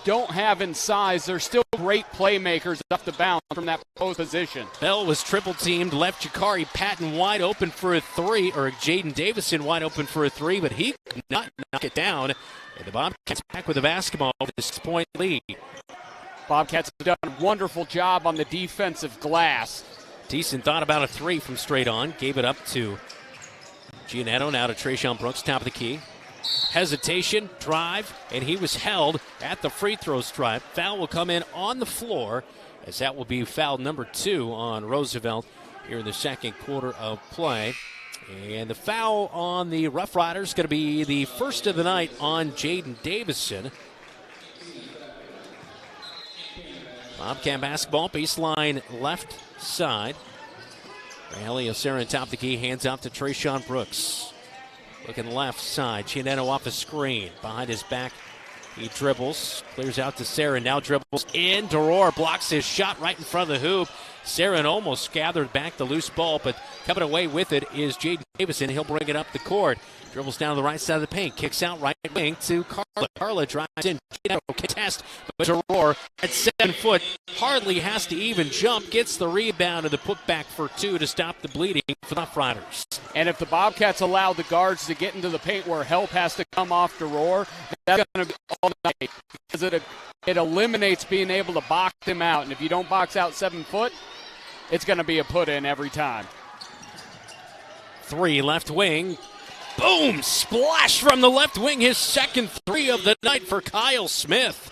don't have in size. They're still great playmakers off the bounce from that post position. Bell was triple teamed, left Jakari Patton wide open for a 3, or Jaden Davison wide open for a 3, but he could not knock it down. And the Bobcats back with the basketball with a 6-point lead. Bobcats have done a wonderful job on the defensive glass. Thiessen thought about a 3 from straight on, gave it up to Giannetto, now to Trayshawn Brooks, top of the key. Hesitation, drive, and he was held at the free throw stripe. Foul will come in on the floor, as that will be foul number 2 on Roosevelt here in the second quarter of play. And the foul on the Rough Riders is going to be the first of the night on Jaden Davison. Bobcat basketball, baseline left side. Rogelio Sarin top of the key, hands out to Trayshawn Brooks. Looking left side, Giannetto off the screen. Behind his back, he dribbles, clears out to Sarin, now dribbles in. Deror blocks his shot right in front of the hoop. Sarin almost gathered back the loose ball, but coming away with it is Jaden Davison. He'll bring it up the court. Dribbles down the right side of the paint, kicks out right wing to Carla. Carla drives in, contest, but Deror at 7 foot hardly has to even jump, gets the rebound and the putback for 2 to stop the bleeding for the Rough Riders. And if the Bobcats allow the guards to get into the paint where help has to come off Deror, that's going to be all night, because it eliminates being able to box him out. And if you don't box out 7 foot, it's going to be a put-in every time. three, left wing. Boom! Splash from the left wing, his second three of the night for Kyle Smith.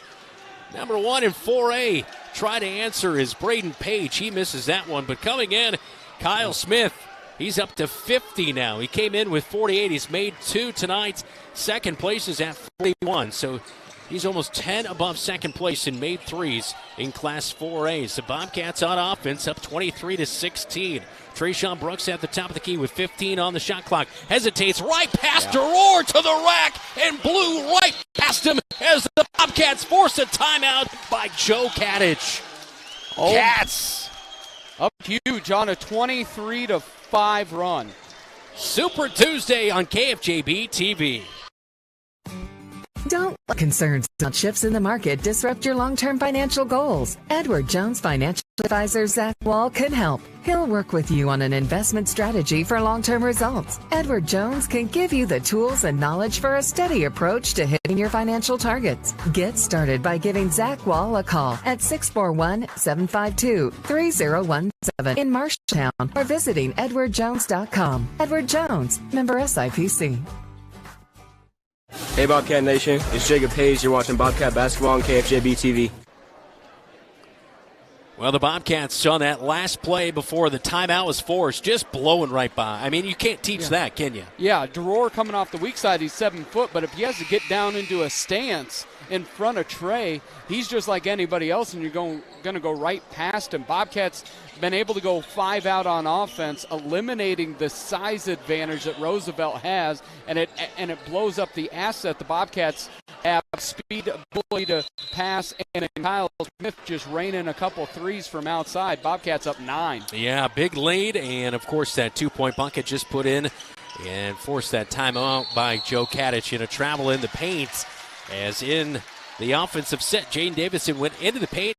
Number one in 4A. Try to answer is Braden Page. He misses that one, but coming in, Kyle Smith. He's up to 50 now. He came in with 48. He's made two tonight. Second place is at 41. So he's almost 10 above second place in made threes in Class 4A. The Bobcats on offense up 23-16. Trayshawn Brooks at the top of the key with 15 on the shot clock. Hesitates right past Deror to the rack and blew right past him as the Bobcats force a timeout by Joe Kadich. Cats up huge on a 23-5 run. Super Tuesday on KFJB-TV. Don't let concerns about shifts in the market disrupt your long-term financial goals. Edward Jones Financial Advisor Zach Wall can help. He'll work with you on an investment strategy for long-term results. Edward Jones can give you the tools and knowledge for a steady approach to hitting your financial targets. Get started by giving Zach Wall a call at 641-752-3017 in Marshalltown or visiting edwardjones.com. Edward Jones, member SIPC. Hey Bobcat Nation, it's Jacob Hayes. You're watching Bobcat Basketball on KFJB-TV. Well, the Bobcats on that last play before the timeout was forced, just blowing right by. I mean, you can't teach that, can you? Yeah, Deror coming off the weak side, he's 7 foot, but if he has to get down into a stance in front of Trey, he's just like anybody else, and you're going to go right past him. Bobcats been able to go 5 out on offense, eliminating the size advantage that Roosevelt has, and it blows up the asset the Bobcats have. Speed, ability to pass, and Kyle Smith just raining a couple threes from outside. Bobcats up 9. Yeah, big lead, and of course that 2-point bucket just put in and forced that timeout by Joe Kadich in a travel in the paint. As in the offensive set, Jaden Davison went into the paint.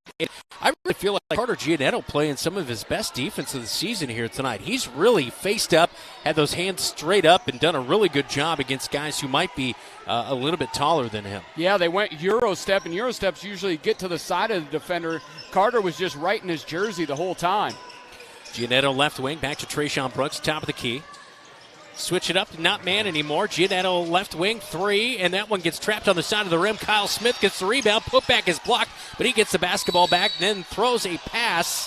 I really feel like Carter Giannetto playing some of his best defense of the season here tonight. He's really faced up, had those hands straight up, and done a really good job against guys who might be a little bit taller than him. Yeah, they went Euro step, and Euro steps usually get to the side of the defender. Carter was just right in his jersey the whole time. Giannetto left wing, back to Trayshawn Brooks, top of the key. Switch it up, not man anymore. Giannetto left wing, 3, and that one gets trapped on the side of the rim. Kyle Smith gets the rebound, put back is blocked, but he gets the basketball back, then throws a pass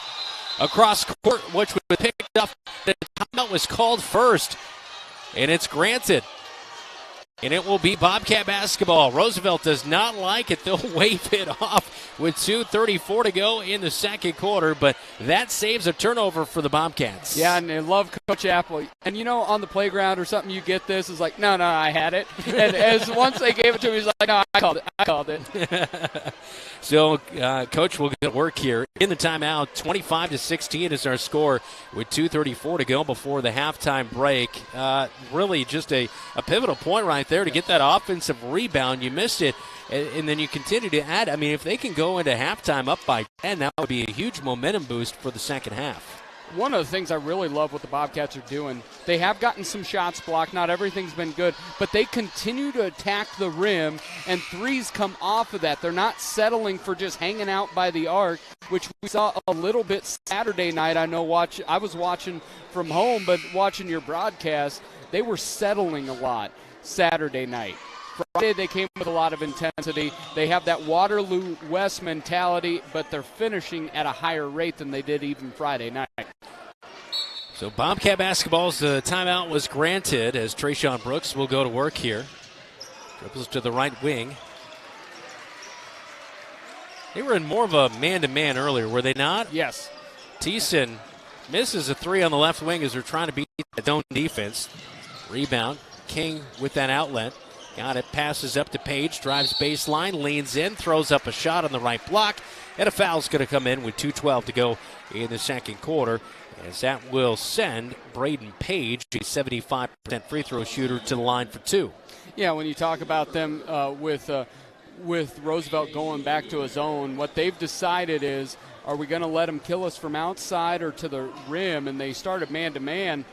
across court, which was picked up. The timeout was called first, and it's granted. And it will be Bobcat basketball. Roosevelt does not like it. They'll wave it off with 2:34 to go in the second quarter, but that saves a turnover for the Bobcats. Yeah, and I love Coach Apple. And, on the playground or something, you get this. It's like, no, I had it. And as once they gave it to him, he's like, no, I called it. So, Coach will get work here. In the timeout, 25-16 is our score with 2:34 to go before the halftime break. Really just a pivotal point right there to get that offensive rebound. You missed it, and then you continue to add. I mean, if they can go into halftime up by 10, that would be a huge momentum boost for the second half. One of the things I really love what the Bobcats are doing, they have gotten some shots blocked. Not everything's been good, but they continue to attack the rim, and threes come off of that. They're not settling for just hanging out by the arc, which we saw a little bit Saturday night. I was watching from home, but watching your broadcast, they were settling a lot Saturday night. Friday, they came with a lot of intensity. They have that Waterloo West mentality, but they're finishing at a higher rate than they did even Friday night. So Bobcat basketball's timeout was granted as Trayshawn Brooks will go to work here. Dribbles to the right wing. They were in more of a man-to-man earlier, were they not? Yes. Thiessen misses a 3 on the left wing as they're trying to beat the zone defense. Rebound. King with that outlet. Got it, passes up to Page, drives baseline, leans in, throws up a shot on the right block, and a foul's going to come in with 2:12 to go in the second quarter, as that will send Braden Page, a 75% free throw shooter, to the line for 2. Yeah, when you talk about them with Roosevelt going back to his own, what they've decided is, are we going to let him kill us from outside or to the rim? And they started man-to-man.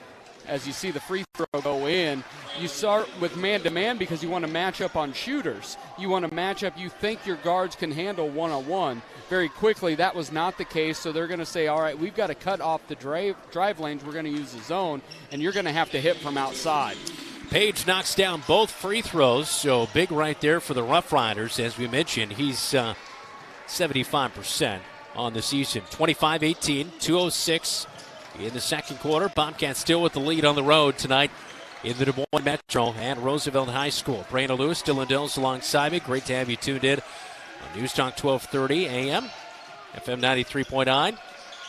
as you see the free throw go in, you start with man-to-man because you want to match up on shooters. You want to match up you think your guards can handle one-on-one. Very quickly, that was not the case, so they're going to say, all right, we've got to cut off the drive lanes. We're going to use the zone, and you're going to have to hit from outside. Page knocks down both free throws, so big right there for the Rough Riders. As we mentioned, he's 75% on the season. 25-18, 2:06 in the second quarter. Bobcats still with the lead on the road tonight in the Des Moines Metro and Roosevelt High School. Brandon Lewis, Dylan Dills alongside me. Great to have you tuned in on News Talk 1230 AM, FM 93.9,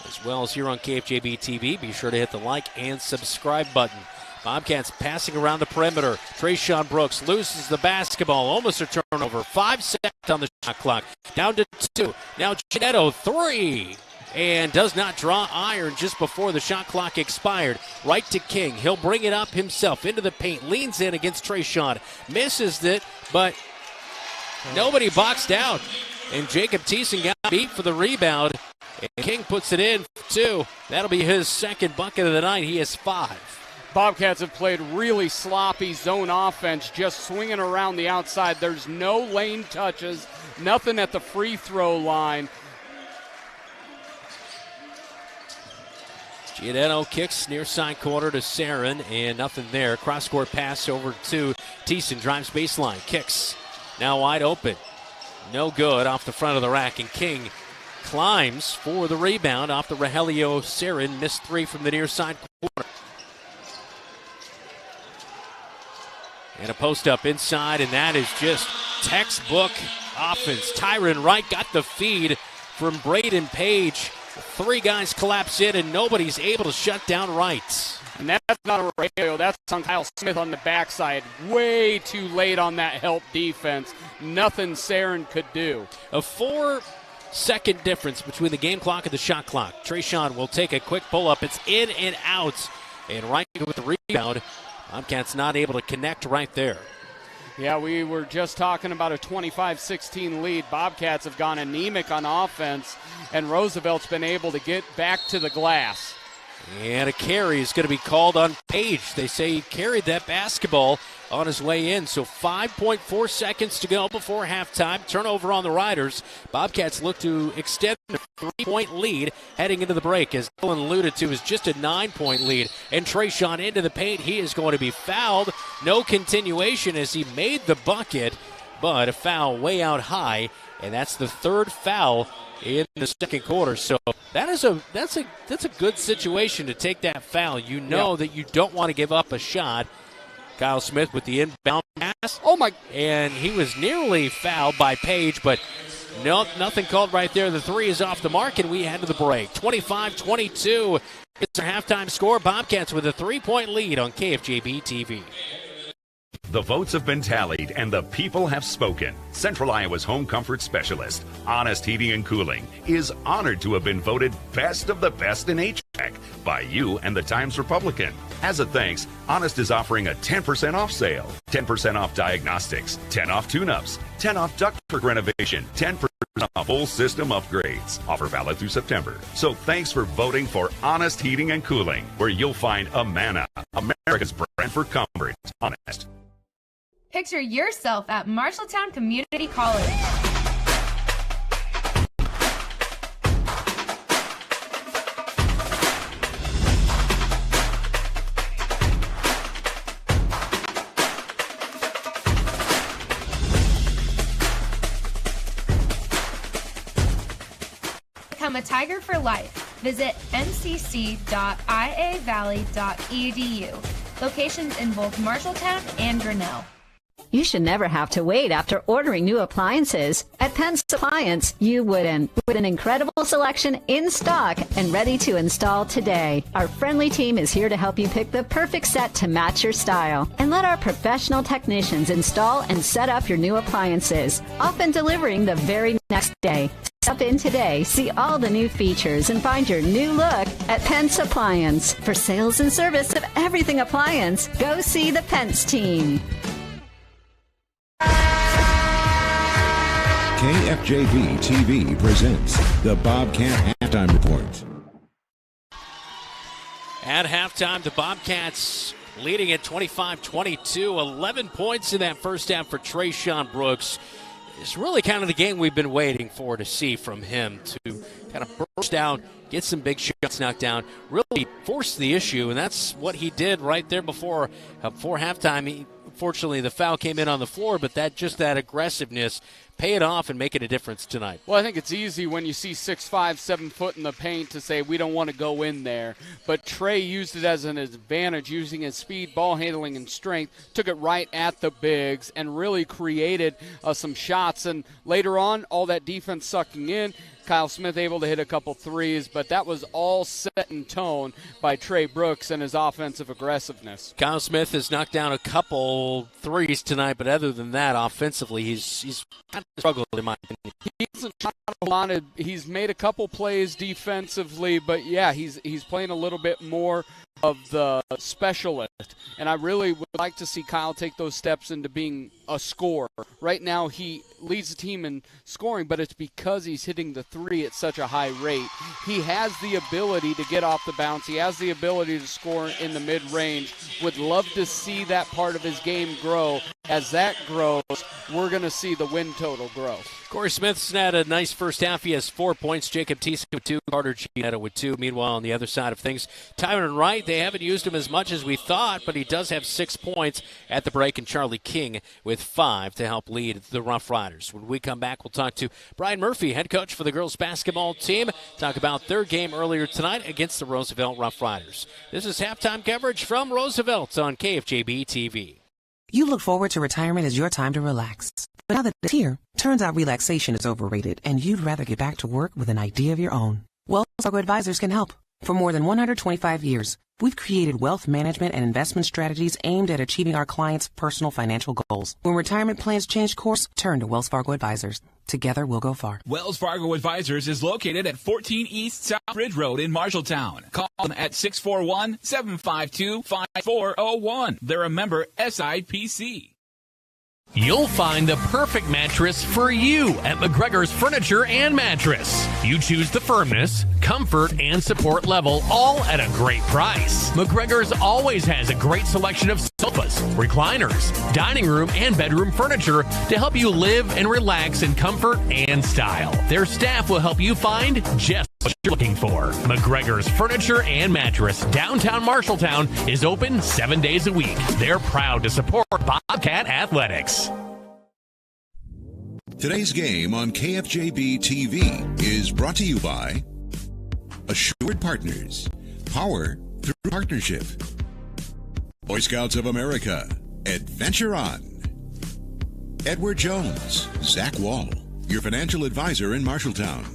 as well as here on KFJB-TV. Be sure to hit the like and subscribe button. Bobcats passing around the perimeter. Trayshawn Brooks loses the basketball. Almost a turnover. 5 seconds on the shot clock. Down to 2. Now Ginetto, 3. And does not draw iron just before the shot clock expired. Right to King. He'll bring it up himself into the paint. Leans in against Trayshawn. Misses it, but nobody boxed out. And Jacob Thiessen got beat for the rebound. And King puts it in for 2. That'll be his second bucket of the night. He has 5. Bobcats have played really sloppy zone offense, just swinging around the outside. There's no lane touches, nothing at the free throw line. Giannetto kicks near side corner to Sarin, and nothing there. Cross-court pass over to Thiessen, drives baseline, kicks. Now wide open. No good off the front of the rack, and King climbs for the rebound off the Rogelio Sarin. Missed 3 from the near side corner. And a post up inside, and that is just textbook offense. Tyron Wright got the feed from Braden Page. 3 guys collapse in, and nobody's able to shut down Wright. And that's not a radio. That's on Kyle Smith on the backside. Way too late on that help defense. Nothing Sarin could do. A 4-second difference between the game clock and the shot clock. Trayshawn will take a quick pull-up. It's in and out, and Wright with the rebound. Bobcats not able to connect right there. Yeah, we were just talking about a 25-16 lead. Bobcats have gone anemic on offense, and Roosevelt's been able to get back to the glass. And a carry is going to be called on Page. They say he carried that basketball on his way in. So 5.4 seconds to go before halftime. Turnover on the Riders. Bobcats look to extend their 3-point lead heading into the break. As Dylan alluded to, is just a 9-point lead. And Trayshawn into the paint. He is going to be fouled. No continuation as he made the bucket, but a foul way out high. And that's the 3rd foul in the second quarter. So that's a good situation to take that foul. You know that you don't want to give up a shot. Kyle Smith with the inbound pass. Oh my! And he was nearly fouled by Page, but no, nothing called right there. The 3 is off the mark, and we head to the break. 25-22 is our halftime score. Bobcats with a 3-point lead on KFJB-TV. The votes have been tallied and the people have spoken. Central Iowa's home comfort specialist, Honest Heating and Cooling, is honored to have been voted best of the best in HVAC by you and the Times Republican. As a thanks, Honest is offering a 10% off sale, 10% off diagnostics, 10 off tune-ups, 10 off ductwork renovation, 10% off full system upgrades. Offer valid through September. So thanks for voting for Honest Heating and Cooling, where you'll find Amana, America's brand for comfort. Honest. Picture yourself at Marshalltown Community College. Become a Tiger for life. Visit mcc.iavalley.edu. Locations in both Marshalltown and Grinnell. You should never have to wait after ordering new appliances. At Penn's Appliance, you wouldn't. With an incredible selection in stock and ready to install today. Our friendly team is here to help you pick the perfect set to match your style. And let our professional technicians install and set up your new appliances, often delivering the very next day. Stop in today, see all the new features, and find your new look at Penn's Appliance. For sales and service of everything appliance, go see the Pence team. KFJB-TV presents the Bobcat Halftime Report. At halftime, the Bobcats leading at 25-22. 11 points in that first half for Trayshawn Brooks. It's really kind of the game we've been waiting for to see from him, to kind of burst down, get some big shots knocked down, really force the issue, and that's what he did right there before halftime. Unfortunately, the foul came in on the floor, but that aggressiveness, pay it off and make it a difference tonight. Well, I think it's easy when you see 6'5", 7 foot in the paint to say we don't want to go in there. But Trey used it as an advantage, using his speed, ball handling, and strength, took it right at the bigs and really created some shots. And later on, all that defense sucking in, Kyle Smith able to hit a couple threes, but that was all set in tone by Trey Brooks and his offensive aggressiveness. Kyle Smith has knocked down a couple threes tonight, but other than that, offensively, he's kind of struggled in my opinion. He hasn't shot a lot. He's made a couple plays defensively, but yeah, he's playing a little bit more of the specialist, and I really would like to see Kyle take those steps into being a scorer. Right now he leads the team in scoring, but it's because he's hitting the three at such a high rate. He has the ability to get off the bounce. He has the ability to score in the mid-range. Would love to see that part of his game grow. As that grows, we're going to see the win total grow. Corey Smith's had a nice first half. He has 4 points. Jacob Thiesing with 2. Carter Gianetto with 2. Meanwhile, on the other side of things, Tyron Wright, they haven't used him as much as we thought, but he does have 6 points at the break, and Charlie King with 5 to help lead the Rough Riders. When we come back, we'll talk to Brian Murphy, head coach for the girls basketball team, talk about their game earlier tonight against the Roosevelt Rough Riders. This is halftime coverage from Roosevelt on KFJB-TV. You look forward to retirement as your time to relax. But now that it's here, turns out relaxation is overrated, and you'd rather get back to work with an idea of your own. Wells Fargo Advisors can help. For more than 125 years, we've created wealth management and investment strategies aimed at achieving our clients' personal financial goals. When retirement plans change course, turn to Wells Fargo Advisors. Together, we'll go far. Wells Fargo Advisors is located at 14 East South Ridge Road in Marshalltown. Call them at 641-752-5401. They're a member SIPC. You'll find the perfect mattress for you at McGregor's Furniture and Mattress. You choose the firmness, comfort, and support level, all at a great price. McGregor's always has a great selection of sofas, recliners, dining room, and bedroom furniture to help you live and relax in comfort and style. Their staff will help you find just what you're looking for. McGregor's Furniture and Mattress, downtown Marshalltown, is open 7 days a week. They're proud to support Bobcat Athletics. Today's game on KFJB-TV is brought to you by Assured Partners, power through partnership. Boy Scouts of America, Adventure On. Edward Jones, Zach Wall, your financial advisor in Marshalltown.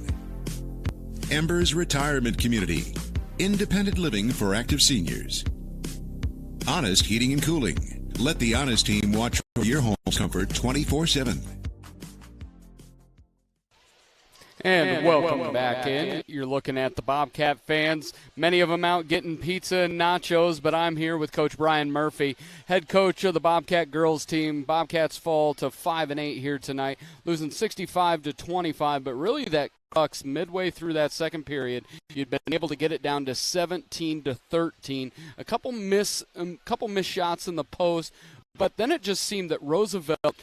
Embers Retirement Community, independent living for active seniors. Honest Heating and Cooling, let the Honest team watch over your home's comfort 24/7. And welcome back in. You're looking at the Bobcat fans, many of them out getting pizza and nachos, but I'm here with Coach Brian Murphy, head coach of the Bobcat girls team. Bobcats fall to 5-8 here tonight, losing 65-25, but really that Bucks midway through that second period, you'd been able to get it down to 17-13. A couple miss shots in the post, but then it just seemed that Roosevelt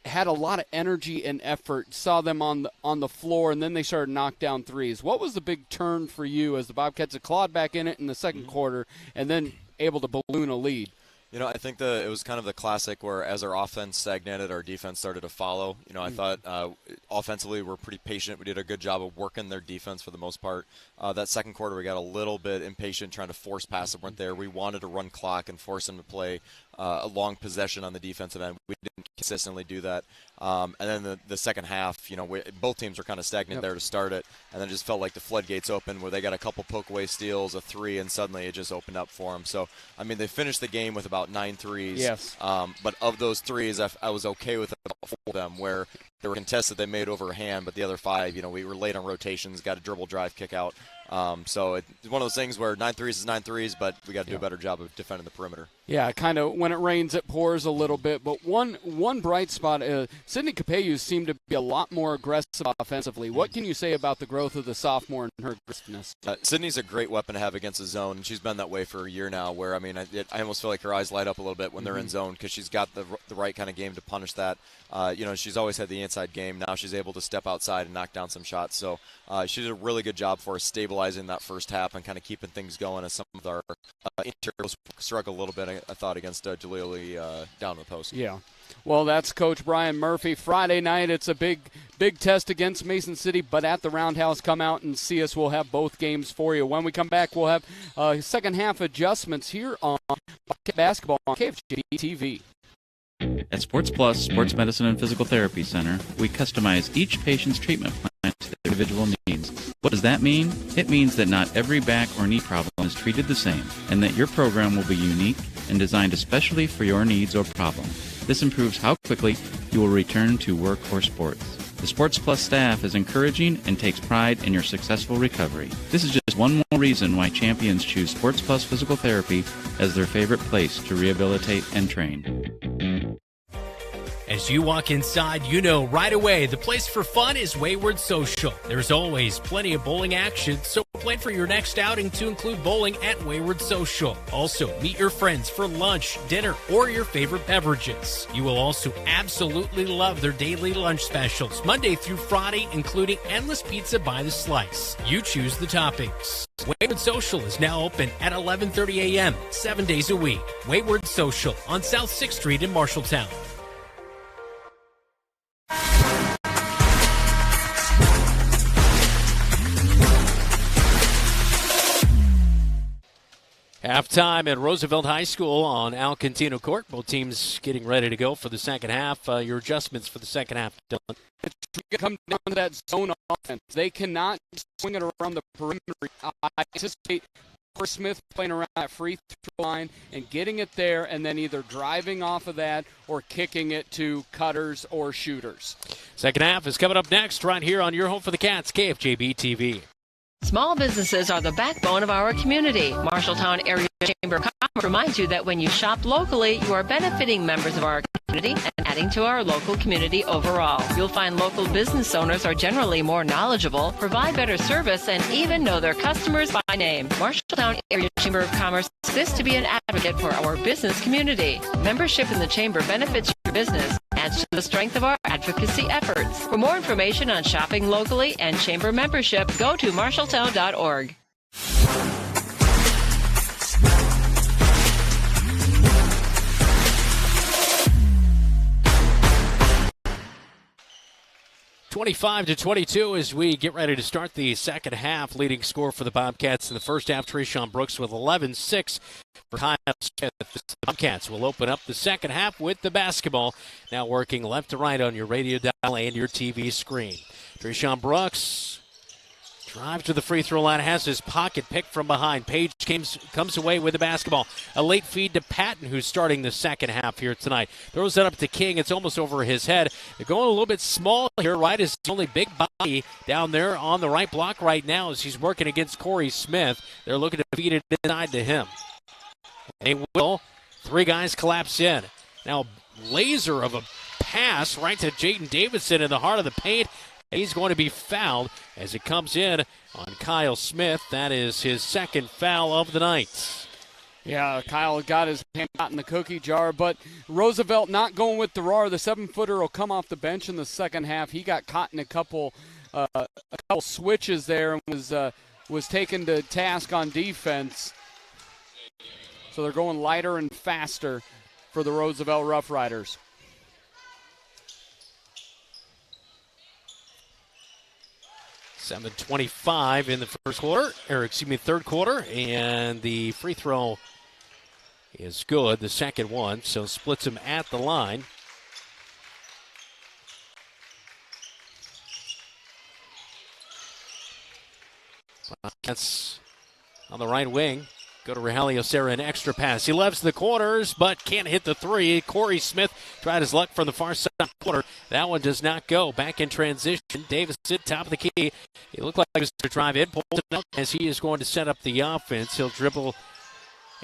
had a lot of energy and effort, saw them on the floor, and then they started to knock down threes. What was the big turn for you as the Bobcats had clawed back in it in the second quarter and then able to balloon a lead? You know, I think it was kind of the classic where as our offense stagnated, our defense started to follow. You know, I thought offensively we're pretty patient. We did a good job of working their defense for the most part. That second quarter we got a little bit impatient trying to force passes that weren't there. We wanted to run clock and force them to play a long possession on the defensive end. We didn't consistently do that. And then the second half, you know, both teams were kind of stagnant there to start it, and then it just felt like the floodgates opened where they got a couple poke-away steals, a three, and suddenly it just opened up for them. So, I mean, they finished the game with about 9 threes. Yes. But of those threes, I was okay with about 4 of them, where There were contests that they made overhand, but the other 5, we were late on rotations, got a dribble drive kick out. So it's one of those things where 9 threes is 9 threes, but we got to do a better job of defending the perimeter. Yeah, kind of when it rains, it pours a little bit. But one bright spot, Sydney Capeyu seemed to be a lot more aggressive offensively. What can you say about the growth of the sophomore and her aggressiveness? Sydney's a great weapon to have against the zone, and she's been that way for a year now, where, I almost feel like her eyes light up a little bit when they're in zone because she's got the right kind of game to punish that. She's always had the inside game. Now she's able to step outside and knock down some shots. So she did a really good job for us stabilizing that first half and kind of keeping things going as some of our interiors struggle a little bit, I thought, against Julia Lee down the post. Yeah. Well, that's Coach Brian Murphy. Friday night, it's a big test against Mason City, but at the Roundhouse, come out and see us. We'll have both games for you. When we come back, we'll have second half adjustments here on basketball on KFJB-TV. At Sports Plus Sports Medicine and Physical Therapy Center, we customize each patient's treatment plan to their individual needs. What does that mean? It means that not every back or knee problem is treated the same, and that your program will be unique and designed especially for your needs or problem. This improves how quickly you will return to work or sports. The Sports Plus staff is encouraging and takes pride in your successful recovery. This is just one more reason why champions choose Sports Plus Physical Therapy as their favorite place to rehabilitate and train. As you walk inside, you know right away the place for fun is Wayward Social. There's always plenty of bowling action, so plan for your next outing to include bowling at Wayward Social. Also, meet your friends for lunch, dinner, or your favorite beverages. You will also absolutely love their daily lunch specials, Monday through Friday, including endless pizza by the slice. You choose the toppings. Wayward Social is now open at 11:30 a.m., 7 days a week. Wayward Social on South 6th Street in Marshalltown. Halftime at Roosevelt High School on Alcantino Court. Both teams getting ready to go for the second half. Your adjustments for the second half, Dylan. It's going to come down to that zone offense. They cannot swing it around the perimeter. I anticipate Smith playing around that free throw line and getting it there and then either driving off of that or kicking it to cutters or shooters. Second half is coming up next right here on your home for the Cats, KFJB-TV. Small businesses are the backbone of our community. Marshalltown Area Chamber of Commerce reminds you that when you shop locally, you are benefiting members of our community and adding to our local community overall. You'll find local business owners are generally more knowledgeable, provide better service, and even know their customers by name. Marshalltown Area Chamber of Commerce exists to be an advocate for our business community. Membership in the Chamber benefits your business, adds to the strength of our advocacy efforts. For more information on shopping locally and Chamber membership, go to marshalltown.org. (25-22) as we get ready to start the second half. Leading score for the Bobcats in the first half, Treshawn Brooks with 11-6 for Kyle Smith. The Bobcats will open up the second half with the basketball. Now working left to right on your radio dial and your TV screen. Treshawn Brooks drive to the free throw line, has his pocket picked from behind. Page comes away with the basketball. A late feed to Patton, who's starting the second half here tonight. Throws it up to King. It's almost over his head. They're going a little bit small here. Right is the only big body down there on the right block right now as he's working against Corey Smith. They're looking to feed it inside to him. They will. Three guys collapse in. Now, laser of a pass right to Jaden Davidson in the heart of the paint. He's going to be fouled as it comes in on Kyle Smith. That is his second foul of the night. Yeah, Kyle got his hand out in the cookie jar, but Roosevelt not going with the RAR. The 7-footer will come off the bench in the second half. He got caught in a couple switches there and was taken to task on defense. So they're going lighter and faster for the Roosevelt Roughriders. .25 in the third quarter, and the free throw is good, the second one, so splits him at the line. That's on the right wing. Go to Rogelio Serra, an extra pass. He loves the corners, but can't hit the three. Corey Smith tried his luck from the far side corner. That one does not go. Back in transition. Davison, top of the key. It looked like he was going to drive in, pulls it out as he is going to set up the offense. He'll dribble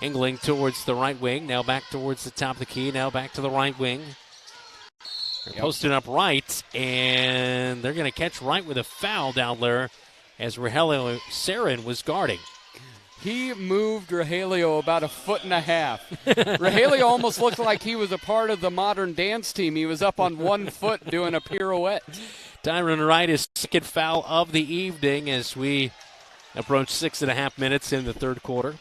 angling towards the right wing. Now back towards the top of the key. Now back to the right wing. They're posting up right, and they're going to catch right with a foul down there as Rogelio Sarin was guarding. He moved Rogelio about 1.5 feet. Rogelio almost looked like he was a part of the modern dance team. He was up on 1 foot doing a pirouette. Tyron Wright, his second foul of the evening as we approach 6.5 minutes in the third quarter.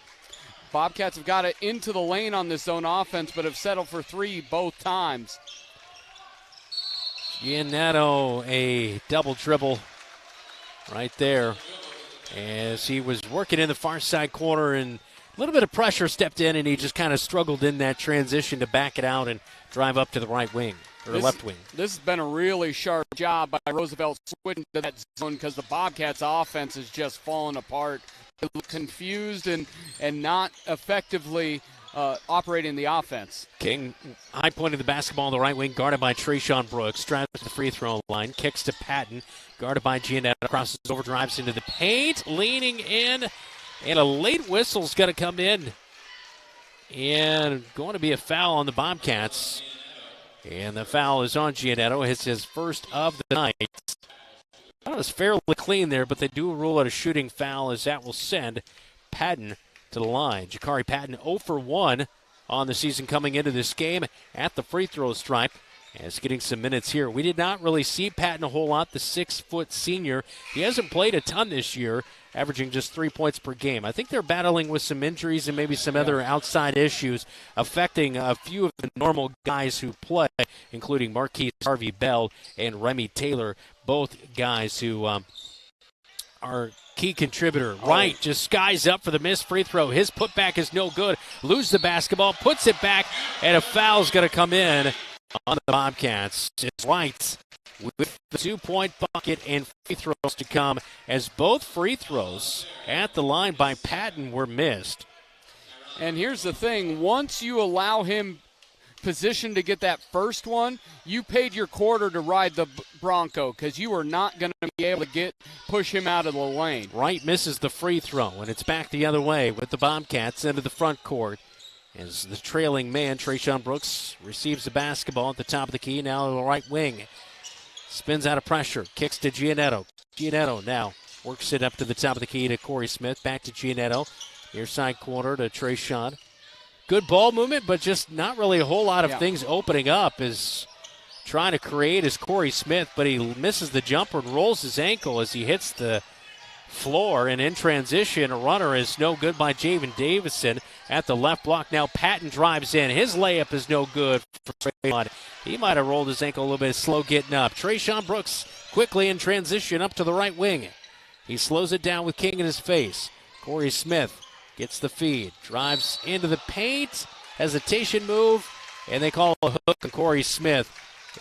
Bobcats have got it into the lane on this zone offense, but have settled for 3 both times. Giannetto, a double dribble right there as he was working in the far side corner, and a little bit of pressure stepped in, and he just kind of struggled in that transition to back it out and drive up to the right wing, or left wing. This has been a really sharp job by Roosevelt switching to that zone because the Bobcats' offense is just falling apart. They look confused and not effectively operating the offense. King high point of the basketball on the right wing, guarded by Trayshawn Brooks. Drives to the free throw line, kicks to Patton, guarded by Giannetto. Crosses over, drives into the paint, leaning in, and a late whistle's going to come in. And going to be a foul on the Bobcats. And the foul is on Giannetto. It's his first of the night. That was fairly clean there, but they do rule out a shooting foul as that will send Patton to the line. Jakari Patton 0 for 1 on the season coming into this game at the free throw stripe. As getting some minutes here. We did not really see Patton a whole lot, the 6-foot senior. He hasn't played a ton this year, averaging just 3 points per game. I think they're battling with some injuries and maybe some other outside issues affecting a few of the normal guys who play, including Marquise Harvey Bell and Remy Taylor, both guys who are key contributor. Wright just skies up for the missed free throw. His putback is no good. Loses the basketball, puts it back, and a foul's going to come in on the Bobcats. It's Wright with the 2-point bucket and free throws to come, as both free throws at the line by Patton were missed. And here's the thing. Once you allow him position to get that first one, you paid your quarter to ride the Bronco because you are not going to be able to push him out of the lane. Wright misses the free throw, and it's back the other way with the Bobcats into the front court. As the trailing man, Trayshawn Brooks, receives the basketball at the top of the key, now to the right wing. Spins out of pressure, kicks to Giannetto. Giannetto now works it up to the top of the key to Corey Smith. Back to Giannetto. Near side corner to Trayshawn. Good ball movement, but just not really a whole lot of things opening up. Is trying to create is Corey Smith, but he misses the jumper and rolls his ankle as he hits the floor. And in transition, a runner is no good by Javen Davison at the left block. Now Patton drives in. His layup is no good for Trayshawn. He might have rolled his ankle a little bit slow getting up. Trayshawn Brooks quickly in transition up to the right wing. He slows it down with King in his face. Corey Smith gets the feed, drives into the paint, hesitation move, and they call a hook on Corey Smith.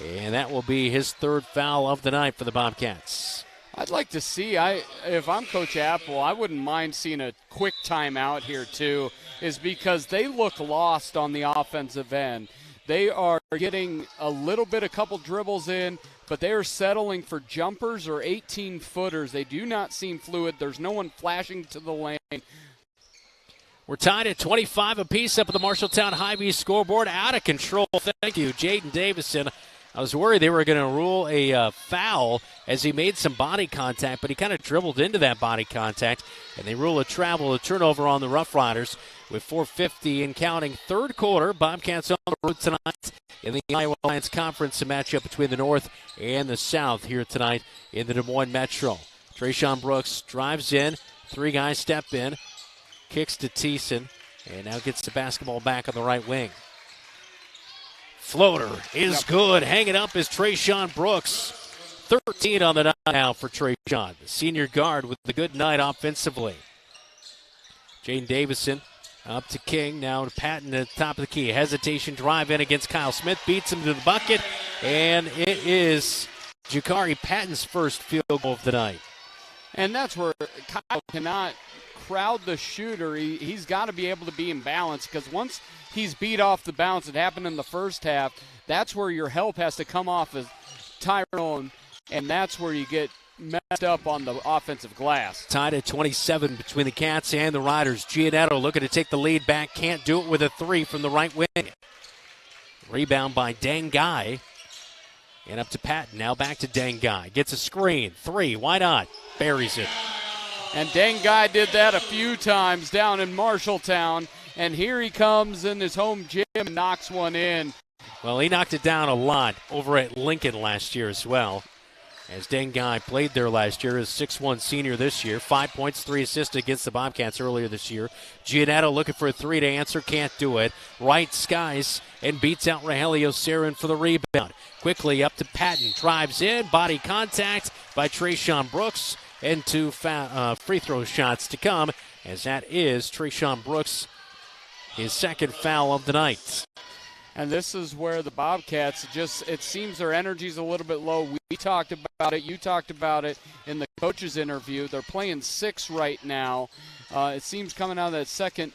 And that will be his third foul of the night for the Bobcats. I'd like to see, if I'm Coach Apple, I wouldn't mind seeing a quick timeout here too, is because they look lost on the offensive end. They are getting a couple dribbles in, but they are settling for jumpers or 18-footers. They do not seem fluid. There's no one flashing to the lane. We're tied at 25 apiece up at the Marshalltown Hy-Vee scoreboard. Out of control. Thank you, Jaden Davison. I was worried they were going to rule a foul as he made some body contact, but he kind of dribbled into that body contact, and they rule a turnover on the Roughriders with 4:50 and counting. Third quarter, Bobcats on the road tonight in the Iowa Alliance Conference, a matchup between the North and the South here tonight in the Des Moines Metro. Trayshawn Brooks drives in, 3 guys step in, kicks to Thiessen, and now gets the basketball back on the right wing. Floater is good. Hanging up is Trayshawn Brooks. 13 on the night now for Trayshawn. The senior guard with the good night offensively. Jaden Davison up to King. Now to Patton at the top of the key. Hesitation drive in against Kyle Smith. Beats him to the bucket. And it is Jakari Patton's first field goal of the night. And that's where Kyle cannot crowd the shooter. He's got to be able to be in balance, because once he's beat off the bounce, it happened in the first half, that's where your help has to come off as Tyrone, and that's where you get messed up on the offensive glass. Tied at 27 between the Cats and the Riders. Giannetto looking to take the lead back. Can't do it with a three from the right wing. Rebound by Dangai. And up to Patton. Now back to Dangai. Gets a screen. Three. Why not? Buries it. And Dangai did that a few times down in Marshalltown. And here he comes in his home gym and knocks one in. Well, he knocked it down a lot over at Lincoln last year as well. As Dangai played there last year, as 6'1 senior this year. 5 points, 3 assists against the Bobcats earlier this year. Giannetto looking for a three to answer, can't do it. Right skies and beats out Rogelio Sarin for the rebound. Quickly up to Patton, drives in, body contact by Trayshawn Brooks, and two free throw shots to come, as that is Trayshawn Brooks, his second foul of the night. And this is where the Bobcats it seems their energy's a little bit low. We talked about it. You talked about it in the coach's interview. They're playing 6 right now. It seems coming out of that second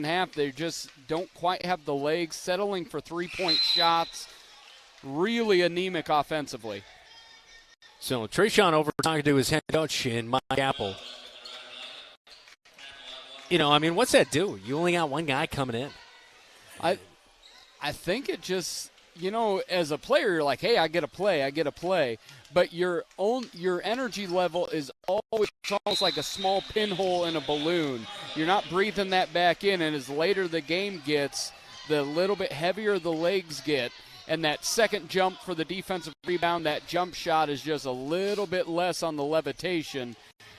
half, they just don't quite have the legs, settling for three-point shots. Really anemic offensively. So Trayshawn over talking to his head coach in Mike Apple. You know, I mean, what's that do? You only got one guy coming in. I think it just, you know, as a player, you're like, hey, I get a play. But your energy level is always almost like a small pinhole in a balloon. You're not breathing that back in, and as later the game gets, the little bit heavier the legs get. And that second jump for the defensive rebound, that jump shot is just a little bit less on the levitation.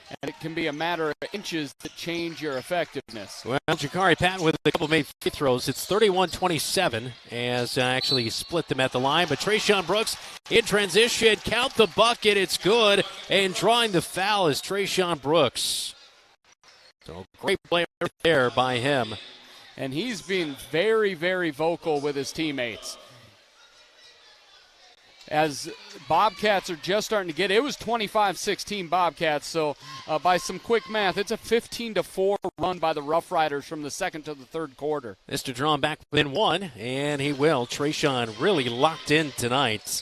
And it can be a matter of inches that change your effectiveness. Well, Jakari Patton with a couple of made free throws. It's 31-27 as actually he split them at the line. But Trayshawn Brooks in transition. Count the bucket. It's good. And drawing the foul is Trayshawn Brooks. So great play there by him. And he's being very, very vocal with his teammates. As Bobcats are just starting to get it was 25-16 Bobcats, so by some quick math, it's a 15-4 run by the Roughriders from the second to the third quarter. Mr. drawn back within one, and he will. Trayshawn really locked in tonight.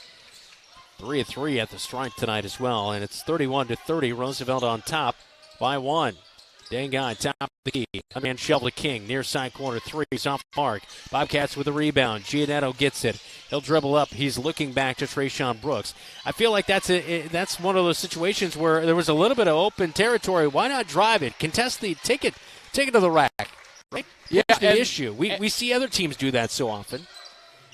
3 of 3 at the stripe tonight as well, and it's 31-30. Roosevelt on top by 1. Dangai, top of the key. A man shovel to King. Near side corner. 3's off the mark. Bobcats with a rebound. Giannetto gets it. He'll dribble up. He's looking back to Trayshawn Brooks. I feel like that's one of those situations where there was a little bit of open territory. Why not drive it? Contest the take it to the rack. Right? Yeah, that's the issue. We see other teams do that so often.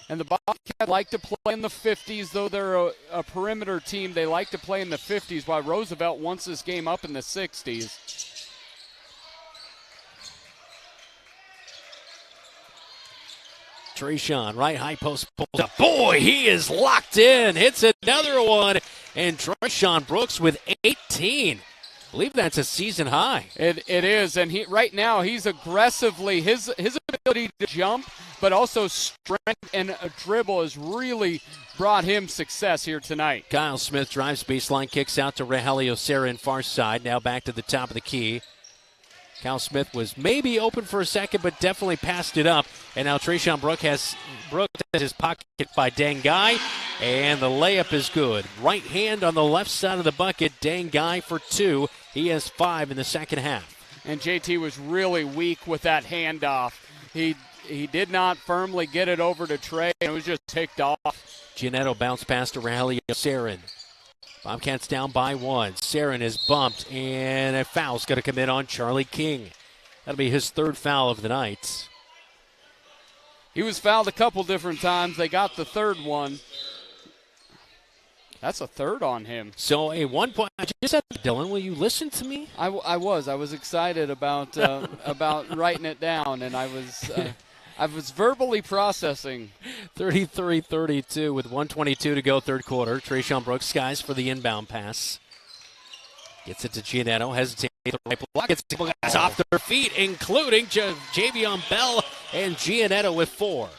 And the Bobcats like to play in the 50s, though they're a perimeter team. They like to play in the 50s, while Roosevelt wants this game up in the 60s. Trayshawn, right high post, pulls up. Boy, he is locked in. Hits another one. And Trayshawn Brooks with 18. I believe that's a season high. It is, and right now he's aggressively, his ability to jump, but also strength and a dribble has really brought him success here tonight. Kyle Smith drives baseline, kicks out to Rogelio Sarin, far side. Now back to the top of the key. Kyle Smith was maybe open for a second, but definitely passed it up. And now Trayshawn Brooks has his pocket by Dangai, and the layup is good. Right hand on the left side of the bucket. Dangai for 2. He has 5 in the second half. And JT was really weak with that handoff. He did not firmly get it over to Trey, and it was just ticked off. Giannetto bounced past to Rogelio Sarin. Bobcats down by 1. Sarin is bumped, and a foul's going to come in on Charlie King. That'll be his 3rd foul of the night. He was fouled a couple different times. They got the 3rd one. That's a 3rd on him. So a 1 point. I just said, Dylan, will you listen to me? I was excited about writing it down, and I was verbally processing. 33-32 with 1:22 to go, third quarter. Trayshawn Brooks skies for the inbound pass. Gets it to Giannetto. Hesitates the right block. Gets guys off their feet, including Javion Bell and Giannetto with 4.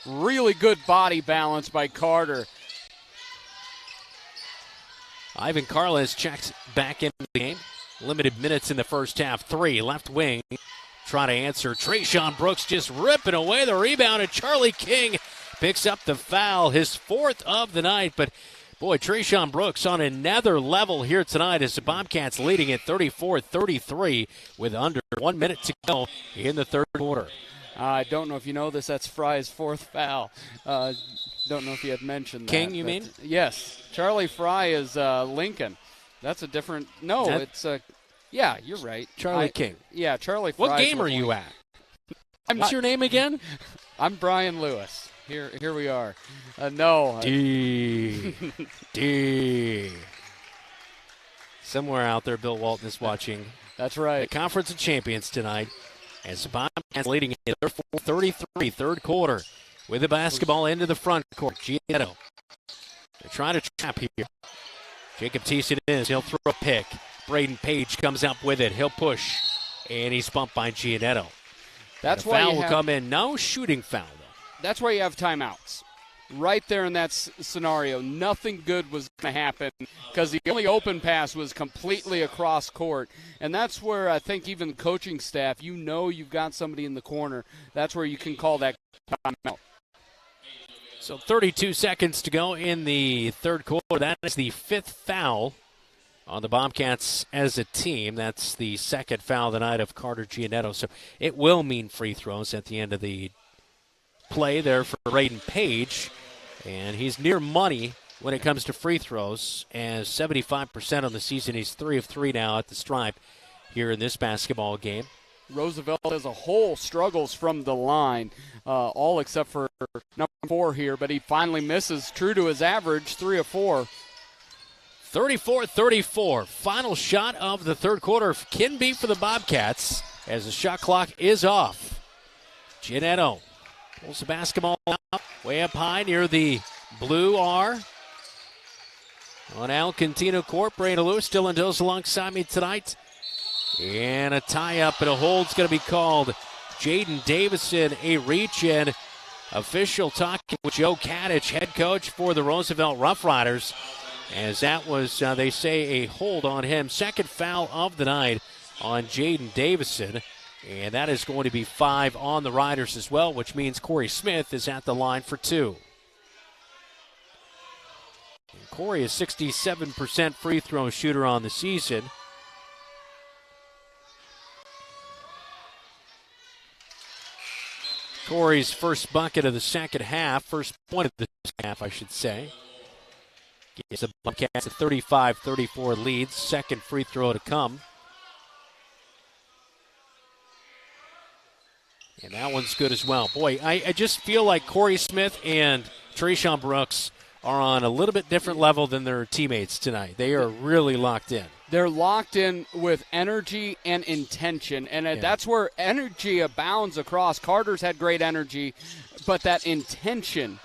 Really good body balance by Carter. Ivan Carles checks back into the game. Limited minutes in the first half. 3, left wing. Try to answer. Trayshawn Brooks just ripping away the rebound, and Charlie King picks up the foul, his 4th of the night. But, boy, Trayshawn Brooks on another level here tonight as the Bobcats leading at 34-33 with under 1 minute to go in the third quarter. I don't know if you know this. That's Fry's 4th foul. Don't know if you had mentioned that. King, you mean? Yes. Charlie Fry is Lincoln. That's a different – no, it's yeah, you're right. Charlie King. Yeah, Charlie Fry. What game are you at? What's your name again? I'm Brian Lewis. Here we are. No. D. Somewhere out there, Bill Walton is watching. That's right. The Conference of Champions tonight as the Bobcats leading at 34-33, third quarter, with the basketball into the front court. Giannetto. They're trying to trap here. Jacob Thiessen is. He'll throw a pick. Braden Page comes up with it. He'll push. And he's bumped by Giannetto. That's the why foul will come in. No shooting foul, though. That's why you have timeouts. Right there in that scenario, nothing good was going to happen because the only open pass was completely across court. And that's where I think even the coaching staff, you've got somebody in the corner. That's where you can call that timeout. So 32 seconds to go in the third quarter. That is the 5th foul on the Bobcats as a team. That's the 2nd foul of the night of Carter Giannetto. So it will mean free throws at the end of the play there for Braden Page. And he's near money when it comes to free throws, as 75% on the season. He's 3 of 3 now at the stripe here in this basketball game. Roosevelt as a whole struggles from the line, all except for number 4 here, but he finally misses, true to his average, 3 of 4. 34-34. Final shot of the third quarter can be for the Bobcats as the shot clock is off. Giannetto pulls the basketball out way up high near the blue R. On Alcantino Court, Brandon Lewis, Dylan Dills alongside me tonight. And a tie-up and a hold's going to be called. Jaden Davison, a reach, and official talking with Joe Kadich, head coach for the Roosevelt Roughriders, as that was, they say, a hold on him. 2nd foul of the night on Jaden Davison, and that is going to be 5 on the Riders as well, which means Corey Smith is at the line for 2. And Corey is 67% free throw shooter on the season. Corey's first bucket of the second half, first point of the second half, I should say. Gives the Bobcats a 35-34 lead. 2nd free throw to come. And that one's good as well. Boy, I just feel like Corey Smith and Trayshawn Brooks are on a little bit different level than their teammates tonight. They are really locked in. They're locked in with energy and intention, and that's where energy abounds across. Carter's had great energy, but that intention.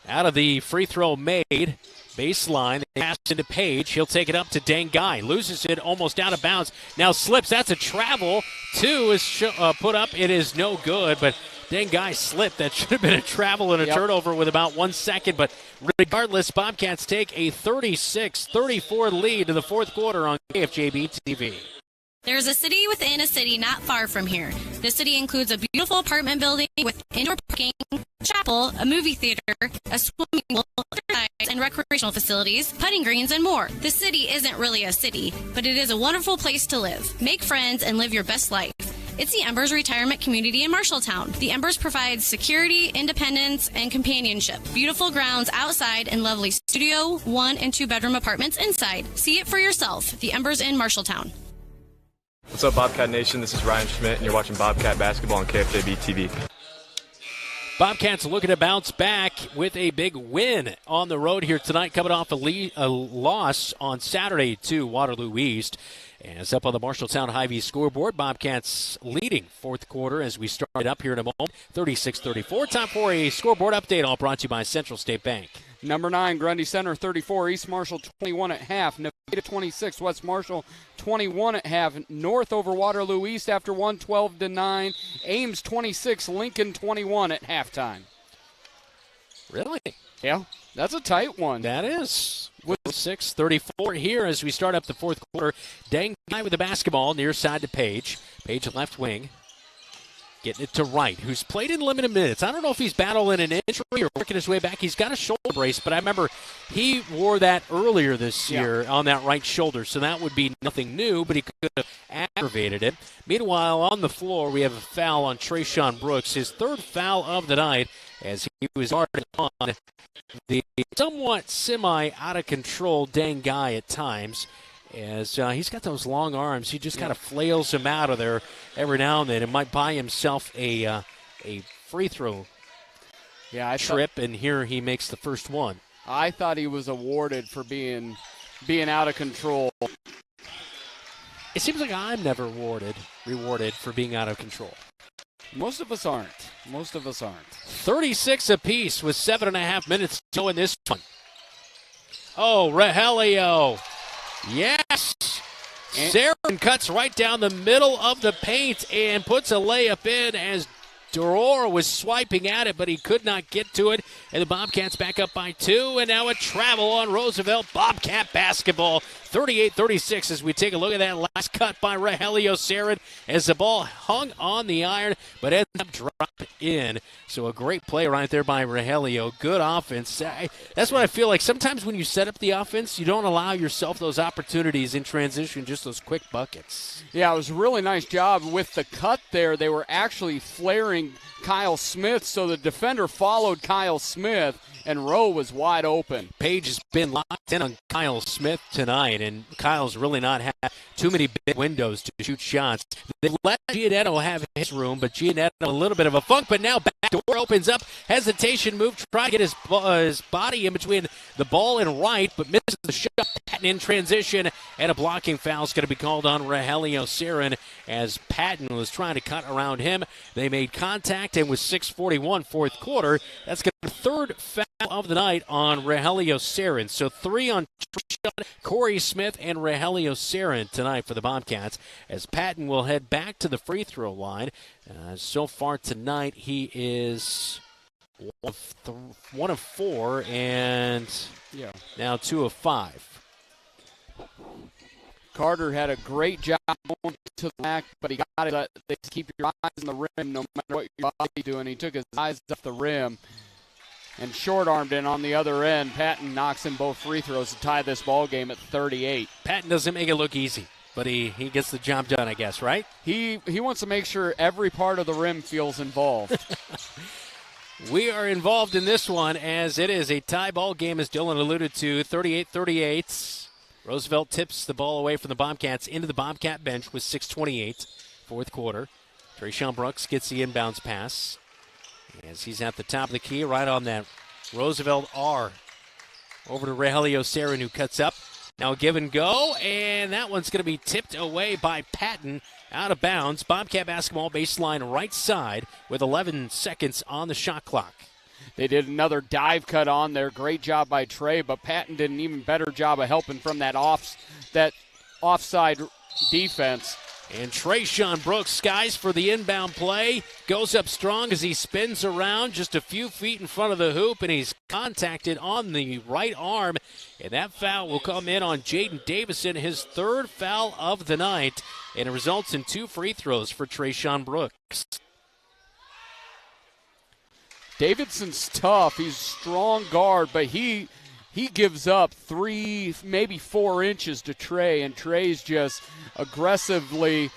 Out of the free throw made, baseline, they pass into Page. He'll take it up to Dengai. Loses it almost out of bounds. Now slips. That's a travel. 2 is put up. It is no good, but Dengai slipped. That should have been a travel and a turnover with about 1 second. But regardless, Bobcats take a 36-34 lead to the fourth quarter on KFJB-TV. There's a city within a city not far from here. This city includes a beautiful apartment building with indoor parking, a chapel, a movie theater, a swimming pool, exercise and recreational facilities, putting greens, and more. This city isn't really a city, but it is a wonderful place to live. Make friends and live your best life. It's the Embers Retirement Community in Marshalltown. The Embers provides security, independence, and companionship. Beautiful grounds outside and lovely studio, 1 and 2 bedroom apartments inside. See it for yourself. The Embers in Marshalltown. What's up, Bobcat Nation? This is Ryan Schmidt, and you're watching Bobcat Basketball on KFJB-TV. Bobcats looking to bounce back with a big win on the road here tonight, coming off a loss on Saturday to Waterloo East. And it's up on the Marshalltown Hy-Vee scoreboard. Bobcats leading fourth quarter as we start it up here in a moment. 36-34. Time for a scoreboard update, all brought to you by Central State Bank. Number 9, Grundy Center 34, East Marshall 21 at half. Nevada 26, West Marshall 21 at half. North over Waterloo East after 1, 12-9. Ames 26, Lincoln 21 at halftime. Really? Yeah, that's a tight one. That is. With 6:34 here as we start up the fourth quarter. Dengai with the basketball near side to Page. Page left wing. Getting it to Wright, who's played in limited minutes. I don't know if he's battling an injury or working his way back. He's got a shoulder brace, but I remember he wore that earlier this year on that right shoulder, so that would be nothing new, but he could have aggravated it. Meanwhile, on the floor, we have a foul on Trayshawn Brooks, his third foul of the night, as he was guarding on the somewhat semi-out-of-control dang guy at times. As he's got those long arms, he just kind of flails him out of there every now and then and might buy himself a free throw trip, and here he makes the first one. I thought he was awarded for being out of control. It seems like I'm never rewarded for being out of control. Most of us aren't. 36 apiece with 7.5 minutes to go in this one. Oh, Rogelio. Yes! Saren cuts right down the middle of the paint and puts a layup in as Doror was swiping at it, but he could not get to it. And the Bobcats back up by 2, and now a travel on Roosevelt. Bobcat basketball, 38-36 as we take a look at that last cut by Rogelio Saren as the ball hung on the iron, but ends up dropped in. So a great play right there by Rogelio. Good offense. That's what I feel like. Sometimes when you set up the offense, you don't allow yourself those opportunities in transition, just those quick buckets. Yeah, it was a really nice job with the cut there. They were actually flaring Kyle Smith, so the defender followed Kyle Smith, and Rowe was wide open. Page has been locked in on Kyle Smith tonight, and Kyle's really not had too many big windows to shoot shots. They let Giannetto have his room, but Giannetto a little bit of a funk, but now back door opens up. Hesitation move, try to get his body in between the ball and Wright, but misses the shot. Patton in transition, and a blocking foul is going to be called on Rogelio Saren as Patton was trying to cut around him. They made contact, and with 6:41 fourth quarter, that's going to be the third foul of the night on Rogelio Saren. So 3 on Corey Smith and Rogelio Saren tonight for the Bobcats, as Patton will head back to the free throw line. So far tonight, he is 1 of 4 and now 2 of 5. Carter had a great job going to the back, but he got it. They keep your eyes on the rim no matter what your body's doing. He took his eyes off the rim and short-armed in on the other end. Patton knocks in both free throws to tie this ball game at 38. Patton doesn't make it look easy, but he gets the job done, I guess, right? He wants to make sure every part of the rim feels involved. We are involved in this one as it is a tie ball game, as Dylan alluded to, 38-38. Roosevelt tips the ball away from the Bobcats into the Bobcat bench with 6:28, fourth quarter. Trayshawn Brooks gets the inbounds pass as he's at the top of the key, right on that Roosevelt R. Over to Rogelio Saren, who cuts up. Now give and go, and that one's going to be tipped away by Patton out of bounds. Bobcat basketball baseline right side with 11 seconds on the shot clock. They did another dive cut on there. Great job by Trey, but Patton did an even better job of helping from that offside defense. And Trayshawn Brooks skies for the inbound play. Goes up strong as he spins around just a few feet in front of the hoop, and he's contacted on the right arm. And that foul will come in on Jaden Davison, his third foul of the night. And it results in 2 free throws for Trayshawn Brooks. Davidson's tough. He's a strong guard, but he gives up 3, maybe 4 inches to Trey, and Trey's just aggressively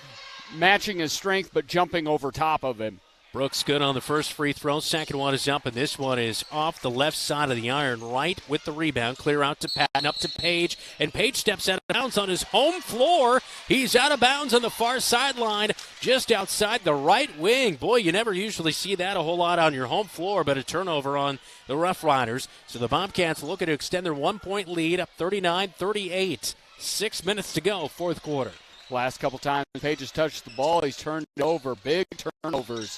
matching his strength but jumping over top of him. Brooks good on the first free throw. Second one is up, and this one is off the left side of the iron. Right with the rebound. Clear out to Patton, up to Page, and Page steps out of bounds on his home floor. He's out of bounds on the far sideline, just outside the right wing. Boy, you never usually see that a whole lot on your home floor, but a turnover on the Rough Riders. So the Bobcats looking to extend their 1-point lead up 39-38. 6 minutes to go, fourth quarter. Last couple times Page has touched the ball, he's turned it over. Big turnovers.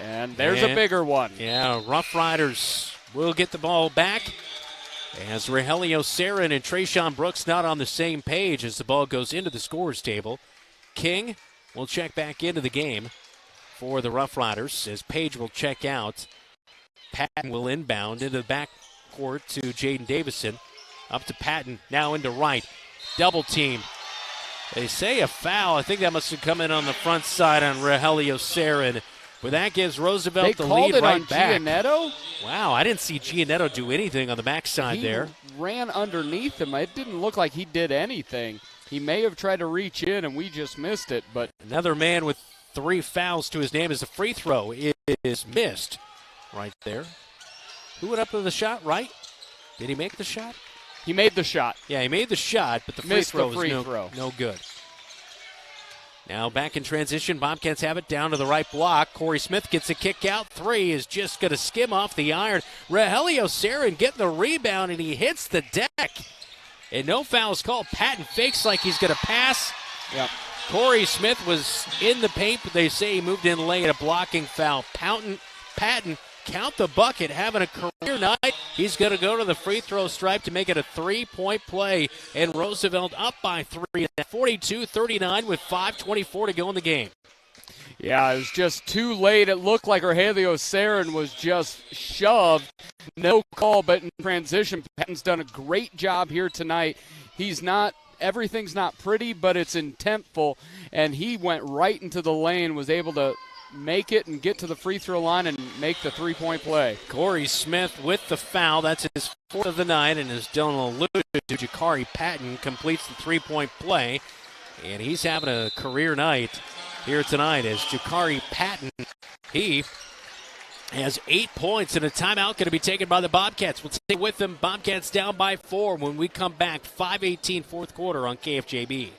And there's a bigger one. Yeah, Rough Riders will get the ball back as Rogelio Saren and Trayshawn Brooks not on the same page as the ball goes into the scorer's table. King will check back into the game for the Rough Riders as Page will check out. Patton will inbound into the backcourt to Jaden Davison. Up to Patton, now into Wright. Double team. They say a foul. I think that must have come in on the front side on Rogelio Sarin. But that gives Roosevelt the lead right back. Giannetto? Wow, I didn't see Giannetto do anything on the backside there. He ran underneath him. It didn't look like he did anything. He may have tried to reach in, and we just missed it. But another man with 3 fouls to his name as a free throw is missed right there. Who went up with the shot, right? Did he make the shot? He made the shot. Yeah, he made the shot, but the free Missed throw the was no good. Now back in transition, Bobcats have it down to the right block. Corey Smith gets a kick out. 3 is just going to skim off the iron. Rogelio Sarin getting the rebound, and he hits the deck. And no fouls called. Patton fakes like he's going to pass. Yep. Corey Smith was in the paint, but they say he moved in late. A blocking foul. Patton, count the bucket, having a career night. He's going to go to the free throw stripe to make it a 3-point play. And Roosevelt up by 3 at 42-39 with 5:24 to go in the game. Yeah, it was just too late. It looked like Rogelio Sarin was just shoved. No call, but in transition, Patton's done a great job here tonight. Everything's not pretty, but it's intentful, and he went right into the lane, was able to make it and get to the free throw line and make the 3-point play. Corey Smith with the foul. That's his 4th of the night, and as Dylan alluded to, Jakari Patton completes the 3-point play, and he's having a career night here tonight as Jakari Patton, he has 8 points, and a timeout going to be taken by the Bobcats. We'll stay with them. Bobcats down by 4 when we come back. 5:18 fourth quarter on KFJB.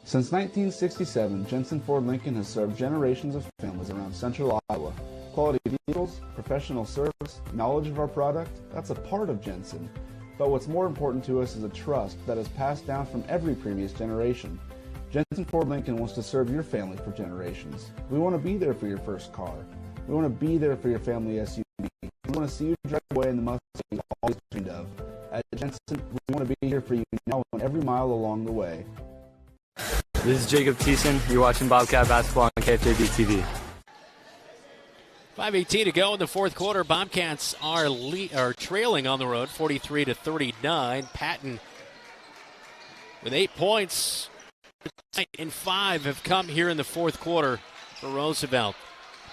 Since 1967, Jensen Ford Lincoln has served generations of families around central Iowa. Quality vehicles, professional service, knowledge of our product, that's a part of Jensen. But what's more important to us is a trust that is passed down from every previous generation. Jensen Ford Lincoln wants to serve your family for generations. We want to be there for your first car. We want to be there for your family SUV. We want to see you drive away in the Mustang you always dreamed of. At Jensen, we want to be here for you now and every mile along the way. This is Jacob Thiessen. You're watching Bobcat Basketball on KFJB-TV. 5:18 to go in the fourth quarter. Bobcats are trailing on the road, 43-39. Patton with 8 points, and 5 have come here in the fourth quarter for Roosevelt.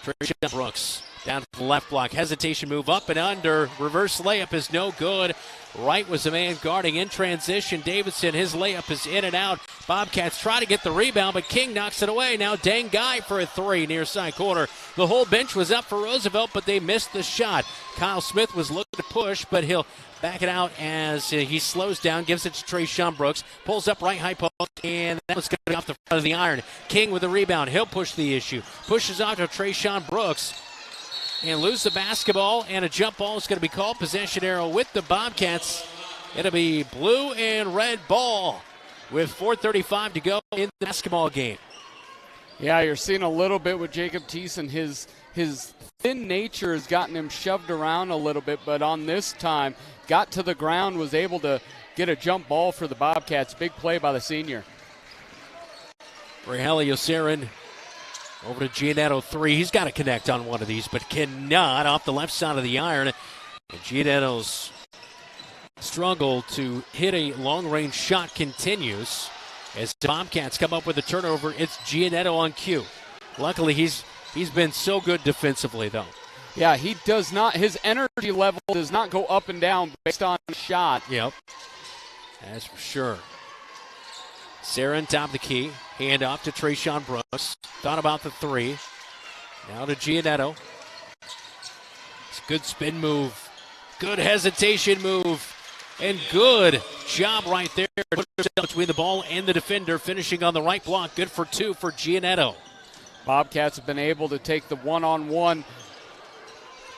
Trisha Brooks down to the left block. Hesitation move up and under. Reverse layup is no good. Wright was the man guarding in transition. Davidson, his layup is in and out. Bobcats try to get the rebound, but King knocks it away. Now Dang Guy for a 3 near side corner. The whole bench was up for Roosevelt, but they missed the shot. Kyle Smith was looking to push, but he'll back it out as he slows down, gives it to Trayshawn Brooks, pulls up right high post, and that was going to be off the front of the iron. King with the rebound. He'll push the issue. Pushes off to Trayshawn Brooks and lose the basketball, and a jump ball is going to be called. Possession arrow with the Bobcats. It'll be blue and red ball with 4:35 to go in the basketball game. Yeah, you're seeing a little bit with Jacob Thiessen. His thin nature has gotten him shoved around a little bit, but on this time, got to the ground, was able to get a jump ball for the Bobcats. Big play by the senior. Rogelio Sarin over to Giannetto, 3. He's got to connect on one of these, but cannot off the left side of the iron. And Giannetto's struggle to hit a long-range shot continues as the Bobcats come up with a turnover. It's Giannetto on cue. Luckily, he's been so good defensively, though. Yeah, he does not. His energy level does not go up and down based on shot. Yep, that's for sure. Sarin top of the key. Hand off to Trayshawn Brooks. Thought about the 3. Now to Giannetto. It's a good spin move. Good hesitation move. And good job right there between the ball and the defender. Finishing on the right block. Good for 2 for Giannetto. Bobcats have been able to take the one-on-one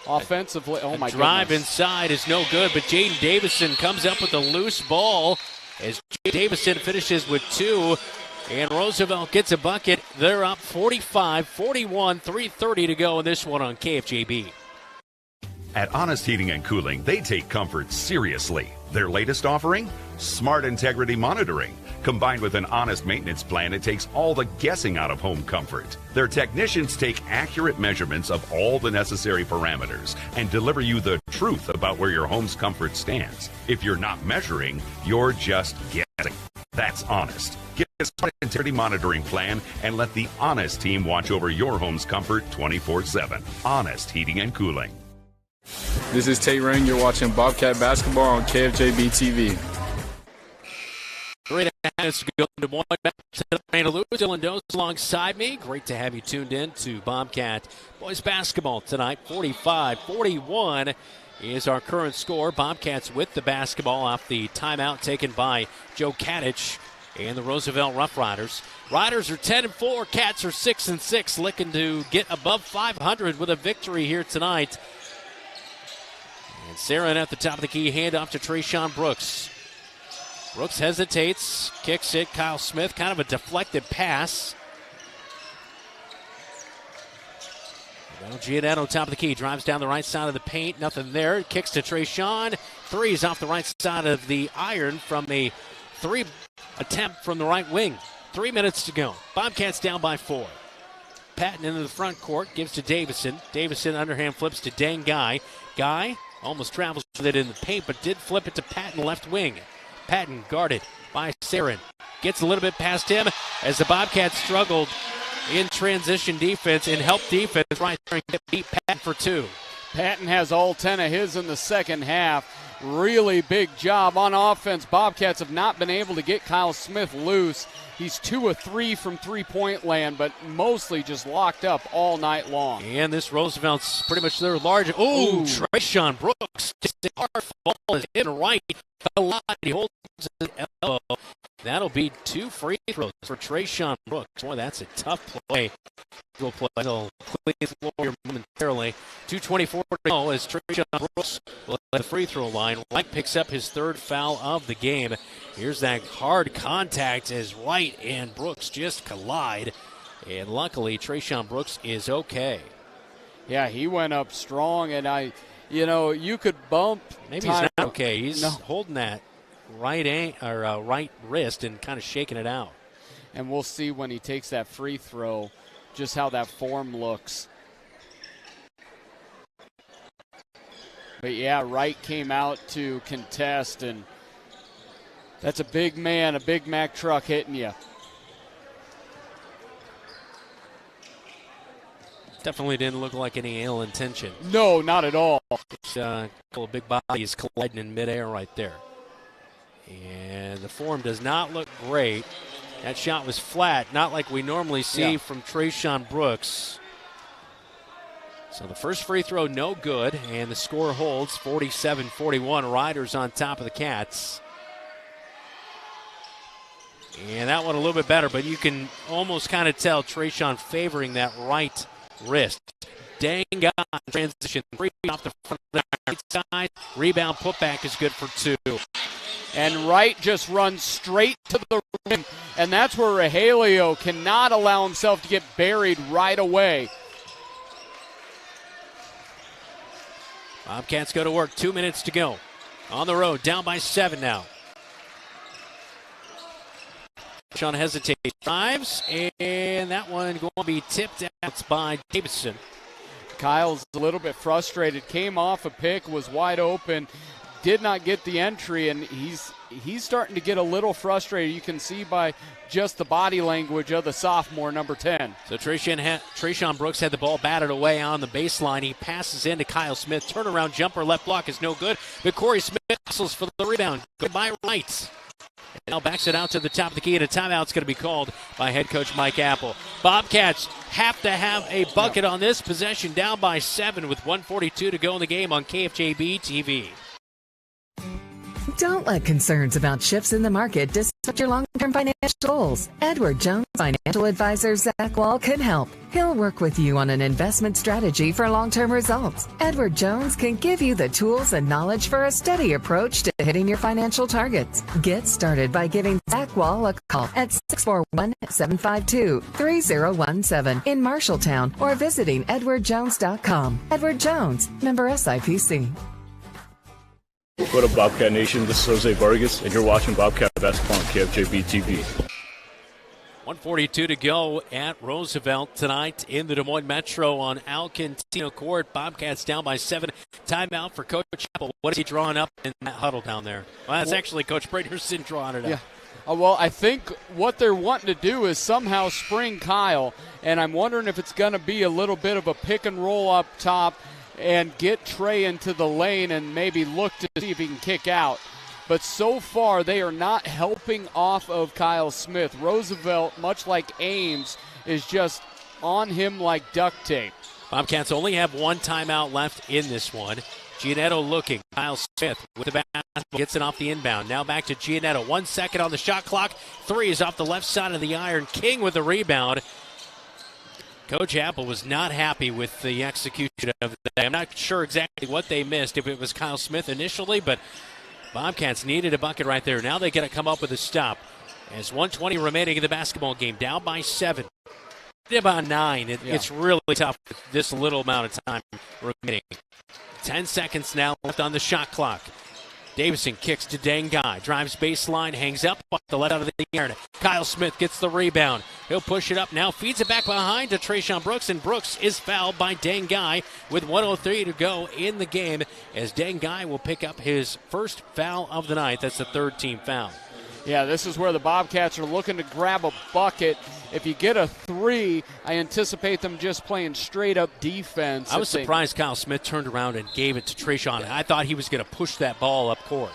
offensively. Oh, my goodness. Drive inside is no good, but Jaden Davison comes up with a loose ball as Jaden Davison finishes with 2. And Roosevelt gets a bucket. They're up 45-41, 3:30 to go in this one on KFJB. At Honest Heating and Cooling, they take comfort seriously. Their latest offering? Smart Integrity Monitoring. Combined with an honest maintenance plan, it takes all the guessing out of home comfort. Their technicians take accurate measurements of all the necessary parameters and deliver you the truth about where your home's comfort stands. If you're not measuring, you're just guessing. That's honest. Get a smart integrity monitoring plan and let the Honest team watch over your home's comfort 24/7. Honest Heating and Cooling. This is Tate Ring. You're watching Bobcat Basketball on KFJB-TV. 3.5 minutes to go to Moines. Brandon Lewis, Dylan Dose alongside me. Great to have you tuned in to Bobcat Boys Basketball tonight. 45-41 is our current score. Bobcats with the basketball off the timeout taken by Joe Kadich and the Roosevelt Roughriders. Riders are 10-4. Cats are 6-6, looking to get above 500 with a victory here tonight. And Sarin at the top of the key, handoff to Trayshawn Brooks. Brooks hesitates, kicks it. Kyle Smith, kind of a deflected pass. Well, Giannetto, top of the key, drives down the right side of the paint. Nothing there. Kicks to Trayshawn. Threes off the right side of the iron from a three attempt from the right wing. 3 minutes to go. Bobcats down by 4. Patton into the front court, gives to Davison. Davison underhand flips to Dang Guy. Guy almost travels with it in the paint, but did flip it to Patton left wing. Patton guarded by Sarin. Gets a little bit past him as the Bobcats struggled in transition defense and help defense right there and beat Patton for 2. Patton has all 10 of his in the second half. Really big job on offense. Bobcats have not been able to get Kyle Smith loose. He's 2 of 3 from three-point land, but mostly just locked up all night long. And this Roosevelt's pretty much their large. Trayshawn Brooks. Just a hard ball is in right. A lot. He holds his elbow. That'll be 2 free throws for Trayshawn Brooks. Boy, that's a tough play. He'll play. He'll clean the floor here momentarily. 2:24 to go as Trayshawn Brooks will at the free throw line. Wright picks up his 3rd foul of the game. Here's that hard contact as Wright and Brooks just collide. And luckily, Trayshawn Brooks is okay. Yeah, he went up strong, and you could bump. Maybe he's not okay. He's holding that right wrist and kind of shaking it out. And we'll see when he takes that free throw just how that form looks. But yeah, Wright came out to contest, and that's a big man, a Big Mac truck hitting you. Definitely didn't look like any ill intention. No, not at all. Just a couple of big bodies colliding in midair right there. And the form does not look great. That shot was flat, not like we normally see from Trayshawn Brooks. So the first free throw, no good, and the score holds 47-41. Riders on top of the Cats. And that one a little bit better, but you can almost kind of tell Trayshawn favoring that right wrist. Dang guy transition, 3 off the front of the right side. Rebound putback is good for 2. And Wright just runs straight to the rim, and that's where Rogelio cannot allow himself to get buried right away. Bobcats go to work, 2 minutes to go. On the road, down by 7 now. Sean hesitates, drives, and that one going to be tipped out by Davison. Kyle's a little bit frustrated, came off a pick, was wide open, did not get the entry, and he's starting to get a little frustrated. You can see by just the body language of the sophomore, number 10. So Trayshawn Brooks had the ball batted away on the baseline. He passes into Kyle Smith. Turnaround jumper, left block is no good. But Corey Smith hustles for the rebound. Goodbye, Wright. And now backs it out to the top of the key, and a timeout's going to be called by head coach Mike Apple. Bobcats have to have a bucket on this possession, down by 7 with 1:42 to go in the game on KFJB-TV. Don't let concerns about shifts in the market disrupt your long-term financial goals. Edward Jones Financial Advisor Zach Wall can help. He'll work with you on an investment strategy for long-term results. Edward Jones can give you the tools and knowledge for a steady approach to hitting your financial targets. Get started by giving Zach Wall a call at 641-752-3017 in Marshalltown or visiting edwardjones.com. Edward Jones, member SIPC. What up, Bobcat Nation? This is Jose Vargas, and you're watching Bobcat Basketball on KFJB-TV. 1:42 to go at Roosevelt tonight in the Des Moines Metro on Al Quintino Court. Bobcats down by 7. Timeout for Coach Apple. What is he drawing up in that huddle down there? Well, that's actually Coach Braderson drawing it up. Well, I think what they're wanting to do is somehow spring Kyle, and I'm wondering if it's going to be a little bit of a pick and roll up top and get Trey into the lane and maybe look to see if he can kick out. But so far, they are not helping off of Kyle Smith. Roosevelt, much like Ames, is just on him like duct tape. Bobcats only have one timeout left in this one. Giannetto looking. Kyle Smith with the basketball, gets it off the inbound. Now back to Giannetto. 1 second on the shot clock. Three is off the left side of the iron. King with the rebound. Coach Apple was not happy with the execution of the day. I'm not sure exactly what they missed, if it was Kyle Smith initially, but Bobcats needed a bucket right there. Now they got to come up with a stop. As 1:20 remaining in the basketball game, down by 7. About 9. It's really tough with this little amount of time remaining. 10 seconds now left on the shot clock. Davison kicks to Dengai, drives baseline, hangs up off the left out of the air. Kyle Smith gets the rebound. He'll push it up now, feeds it back behind to Trayshawn Brooks, and Brooks is fouled by Dengai with 1:03 to go in the game, as Dengai will pick up his first foul of the night. That's the third team foul. Yeah, this is where the Bobcats are looking to grab a bucket. If you get a 3, I anticipate them just playing straight-up defense. I was surprised Kyle Smith turned around and gave it to Trayshawn. I thought he was going to push that ball up court.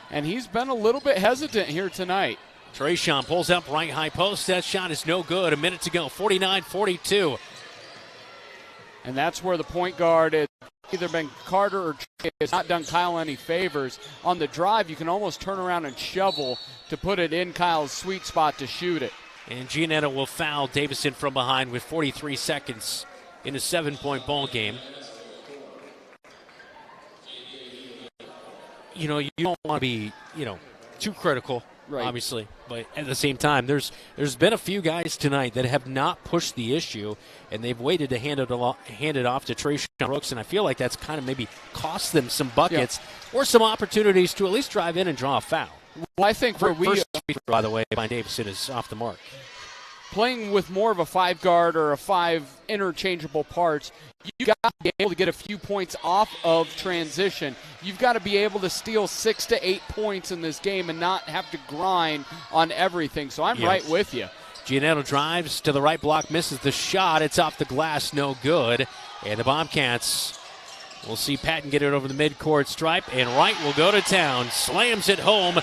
And he's been a little bit hesitant here tonight. Trayshawn pulls up right high post. That shot is no good. A minute to go, 49-42. And that's where the point guard has either been Carter or Trey has not done Kyle any favors. On the drive, you can almost turn around and shovel to put it in Kyle's sweet spot to shoot it. And Giannetto will foul Davison from behind with 43 seconds in a 7-point ball game. You know, you don't want to be, too critical, right, obviously. But at the same time, there's been a few guys tonight that have not pushed the issue, and they've waited to hand it off to Trayshawn Brooks, and I feel like that's kind of maybe cost them some buckets or some opportunities to at least drive in and draw a foul. Well, I think first, by the way, by Davison is off the mark. Playing with more of a 5 guard or a 5 interchangeable parts, you got to be able to get a few points off of transition. You've got to be able to steal 6 to 8 points in this game and not have to grind on everything. So I'm right with you. Giannetto drives to the right block, misses the shot. It's off the glass, no good. And the Bobcats will see Patton get it over the midcourt stripe, and Wright will go to town, slams it home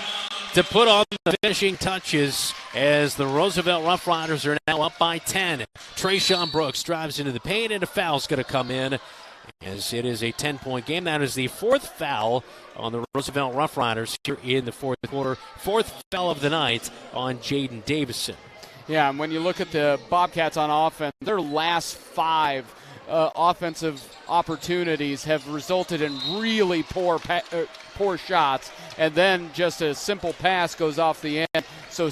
to put on the finishing touches as the Roosevelt Roughriders are now up by 10. Trayshawn Brooks drives into the paint, and a foul's going to come in as it is a 10-point game. That is the 4th foul on the Roosevelt Roughriders here in the 4th quarter. 4th foul of the night on Jaden Davison. Yeah, and when you look at the Bobcats on offense, their last 5 offensive opportunities have resulted in really poor shots, and then just a simple pass goes off the end. So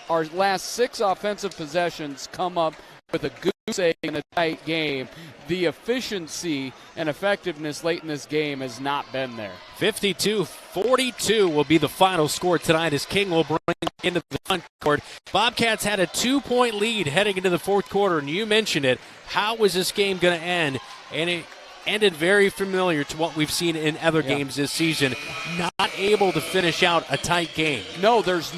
our last 6 offensive possessions come up with a goose egg in a tight game. The efficiency and effectiveness late in this game has not been there. 52-42 will be the final score tonight as King will bring into the front court. Bobcats had a 2-point lead heading into the 4th quarter, and you mentioned it. How was this game going to end? And it ended very familiar to what we've seen in other games this season. Not able to finish out a tight game. No, there's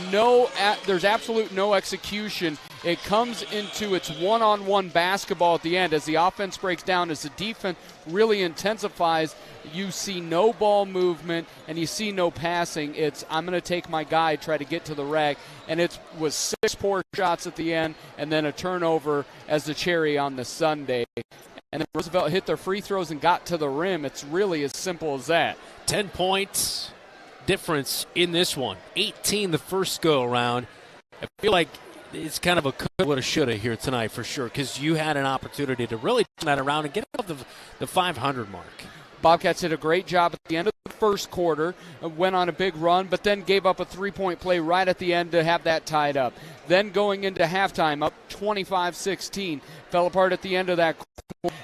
absolute no execution. It comes into its one-on-one basketball at the end as the offense breaks down, as the defense really intensifies. You see no ball movement and you see no passing. It's, I'm going to take my guy, try to get to the rack. And it was 6 poor shots at the end and then a turnover as the cherry on the sundae. And then Roosevelt hit their free throws and got to the rim. It's really as simple as that. 10 points difference in this one. 18 the first go-around. I feel like it's kind of a coulda, woulda, shoulda here tonight for sure, because you had an opportunity to really turn that around and get up the 500 mark. Bobcats did a great job at the end of the first quarter, went on a big run, but then gave up a 3-point play right at the end to have that tied up. Then going into halftime, up 25-16, fell apart at the end of that quarter.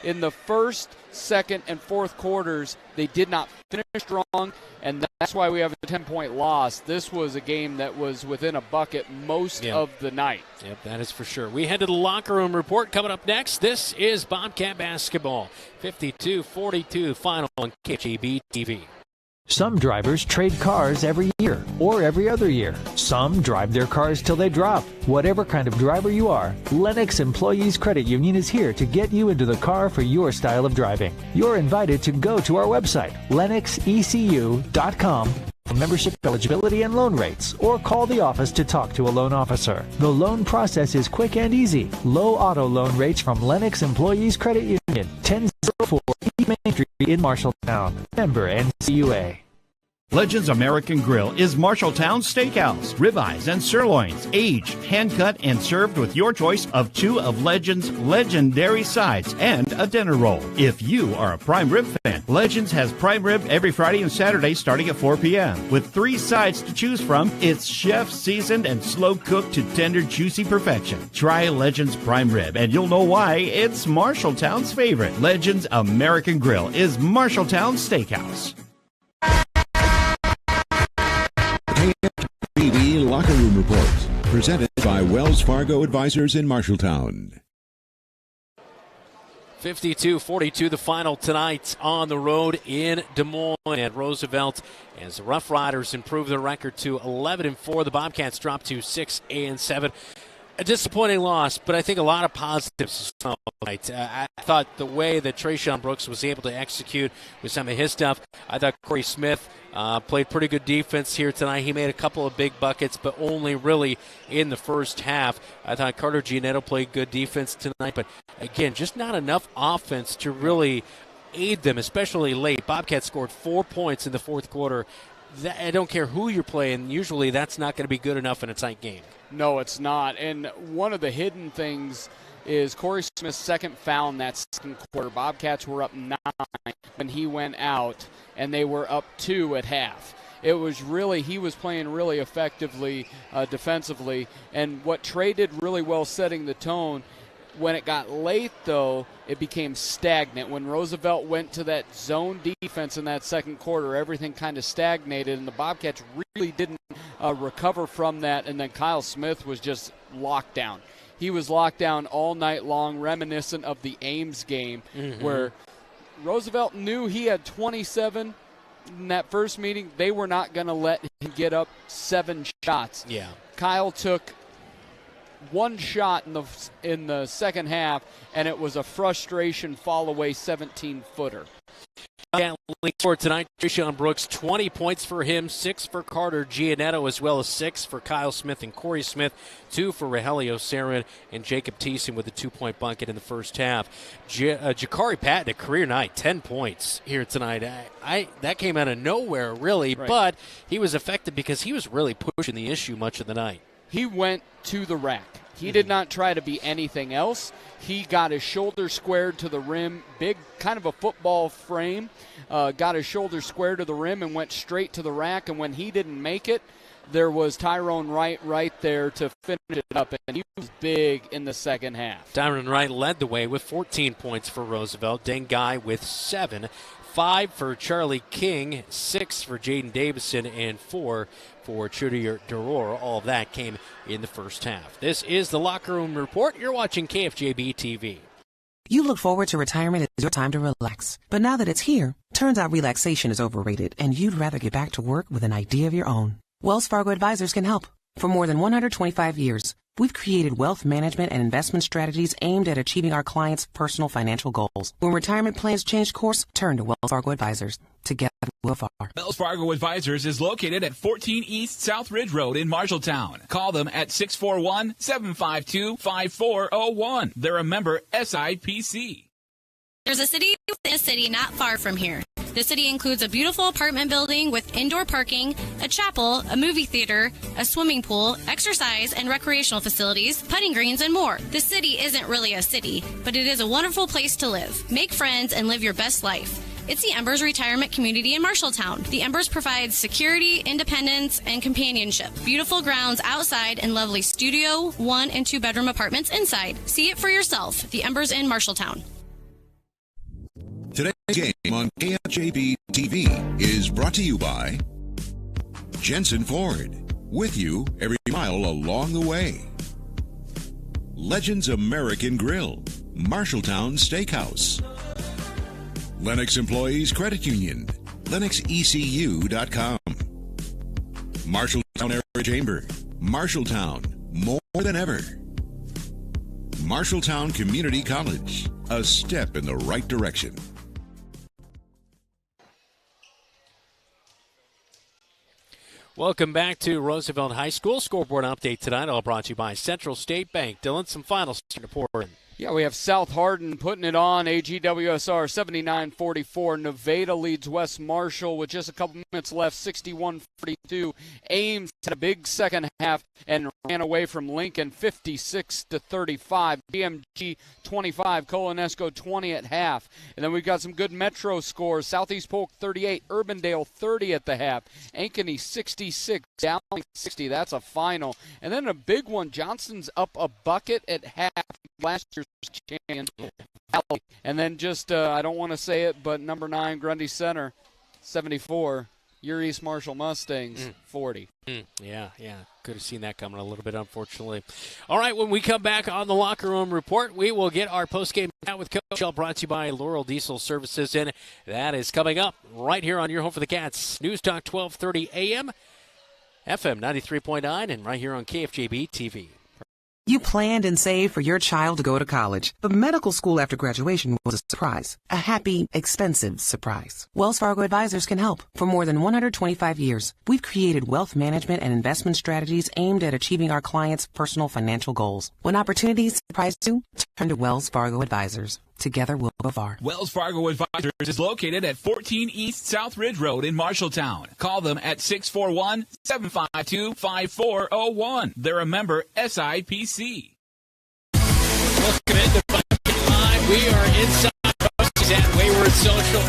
In the first, second, and fourth quarters, they did not finish strong, and that's why we have a 10-point loss. This was a game that was within a bucket most of the night. Yep, that is for sure. We head to the locker room report coming up next. This is Bobcat basketball. 52-42 final on KFJB-TV. Some drivers trade cars every year or every other year. Some drive their cars till they drop. Whatever kind of driver you are, Lennox Employees Credit Union is here to get you into the car for your style of driving. You're invited to go to our website, lennoxecu.com, for membership eligibility and loan rates, or call the office to talk to a loan officer. The loan process is quick and easy. Low auto loan rates from Lennox Employees Credit Union, 1004 East Main Street in Marshalltown. Member NCUA. Legends American Grill is Marshalltown Steakhouse. Ribeyes and sirloins, aged, hand-cut, and served with your choice of 2 of Legends' legendary sides and a dinner roll. If you are a prime rib fan, Legends has prime rib every Friday and Saturday starting at 4 p.m. With 3 sides to choose from, it's chef-seasoned and slow-cooked to tender, juicy perfection. Try Legends prime rib, and you'll know why it's Marshalltown's favorite. Legends American Grill is Marshalltown Steakhouse. KFJB Locker Room Report, presented by Wells Fargo Advisors in Marshalltown. 52-42 the final tonight on the road in Des Moines at Roosevelt, as the Roughriders improve their record to 11-4. The Bobcats drop to 6-7. A disappointing loss, but I think a lot of positives tonight. I thought the way that Trayshawn Brooks was able to execute with some of his stuff, I thought Corey Smith played pretty good defense here tonight. He made a couple of big buckets, but only really in the first half. I thought Carter Giannetto played good defense tonight, but again, just not enough offense to really aid them, especially late. Bobcats scored 4 points in the fourth quarter. I don't care who you're playing. Usually that's not going to be good enough in a tight game. No, it's not. And one of the hidden things is Corey Smith's second foul in that second quarter. Bobcats were up 9 when he went out, and they were up 2 at half. It was really, he was playing really effectively defensively, and what Trey did really well setting the tone. When it got late, though, it became stagnant. When Roosevelt went to that zone defense in that second quarter, everything kind of stagnated, and the Bobcats really didn't recover from that, and then Kyle Smith was just locked down. He was locked down all night long, reminiscent of the Ames game, where Roosevelt knew he had 27 in that first meeting. They were not going to let him get up 7 shots. Yeah. Kyle took 1 shot in the second half, and it was a frustration fall-away 17-footer. For tonight, Trayshawn Brooks, 20 points for him, 6 for Carter Giannetto, as well as 6 for Kyle Smith and Corey Smith, 2 for Rogelio Sarin and Jacob Thiessen with a 2-point bucket in the first half. Jakari Patton, a career night, 10 points here tonight. That came out of nowhere, really, right. But he was effective because he was really pushing the issue much of the night. He went to the rack. He did not try to be anything else. He got his shoulder squared to the rim, big, kind of a football frame, got his shoulder squared to the rim and went straight to the rack. And when he didn't make it, there was Tyrone Wright right there to finish it up, and he was big in the second half. Tyrone Wright led the way with 14 points for Roosevelt. Dengai with 7. 5 for Charlie King, 6 for Jaden Davison, and 4 for Chudier Deror. All of that came in the first half. This is the Locker Room Report. You're watching KFJB-TV. You look forward to retirement as your time to relax. But now that it's here, turns out relaxation is overrated, and you'd rather get back to work with an idea of your own. Wells Fargo Advisors can help. For more than 125 years, we've created wealth management and investment strategies aimed at achieving our clients' personal financial goals. When retirement plans change course, turn to Wells Fargo Advisors. Together, we'll far. Wells Fargo Advisors is located at 14 East South Ridge Road in Marshalltown. Call them at 641-752-5401. They're a member SIPC. There's a city within a city not far from here. The city includes a beautiful apartment building with indoor parking, a chapel, a movie theater, a swimming pool, exercise and recreational facilities, putting greens, and more. The city isn't really a city, but it is a wonderful place to live. Make friends and live your best life. It's the Embers Retirement Community in Marshalltown. The Embers provides security, independence, and companionship. Beautiful grounds outside and lovely studio, 1- and 2-bedroom apartments inside. See it for yourself. The Embers in Marshalltown. Today's game on KFJB-TV is brought to you by Jensen Ford, with you every mile along the way. Legends American Grill, Marshalltown Steakhouse. Lennox Employees Credit Union. LennoxECU.com. Marshalltown Area Chamber. Marshalltown, more than ever. Marshalltown Community College, a step in the right direction. Welcome back to Roosevelt High School. Scoreboard update tonight, all brought to you by Central State Bank. Dylan, some finals to pour in. Yeah, we have South Hardin putting it on. AGWSR 79-44. Nevada leads West Marshall with just a couple minutes left, 61-42. Ames had a big second half and ran away from Lincoln 56-35. DMG 25, Colonesco 20 at half. And then we've got some good Metro scores. Southeast Polk 38, Urbandale 30 at the half. Ankeny 66, Dowling 60. That's a final. And then a big one, Johnson's up a bucket at half. Last year's champion. And then just, I don't want to say it, but number 9, Grundy Center, 74. Your East Marshall Mustangs, 40. Yeah. Could have seen that coming a little bit, unfortunately. All right, when we come back on the Locker Room Report, we will get our postgame chat with Coach, all brought to you by Laurel Diesel Services, and that is coming up right here on your home for the Cats. News Talk 1230 AM, FM 93.9, and right here on KFJB-TV. You planned and saved for your child to go to college, but medical school after graduation was a surprise. A happy, expensive surprise. Wells Fargo Advisors can help. For more than 125 years, we've created wealth management and investment strategies aimed at achieving our clients' personal financial goals. When opportunities surprise you, turn to Wells Fargo Advisors. Together we'll go far. Wells Fargo Advisors is located at 14 East South Ridge Road in Marshalltown. Call them at 641-752-5401. They're a member SIPC. Welcome into Bucket Live. We are inside Rosie's at Wayward Social.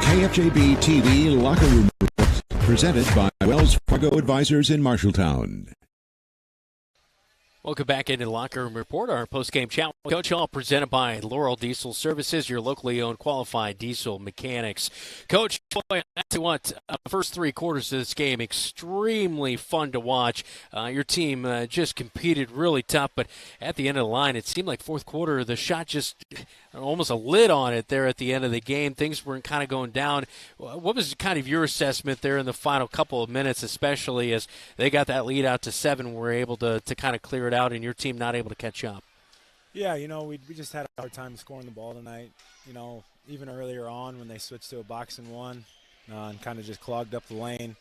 KFJB-TV Locker Room Report, presented by Wells Fargo Advisors in Marshalltown. Welcome back into the Locker Room Report, our post-game chat with Coach Hall, presented by Laurel Diesel Services, your locally owned qualified diesel mechanics. Coach, boy, I tell you what, the first 3 quarters of this game, extremely fun to watch. Your team just competed really tough, but at the end of the line, it seemed like fourth quarter, the shot just almost a lid on it there at the end of the game. Things weren't kind of going down. What was kind of your assessment there in the final couple of minutes, especially as they got that lead out to 7, were able to kind of clear it out and your team not able to catch up? Yeah, we just had a hard time scoring the ball tonight. Even earlier on when they switched to a box and one and kind of just clogged up the lane,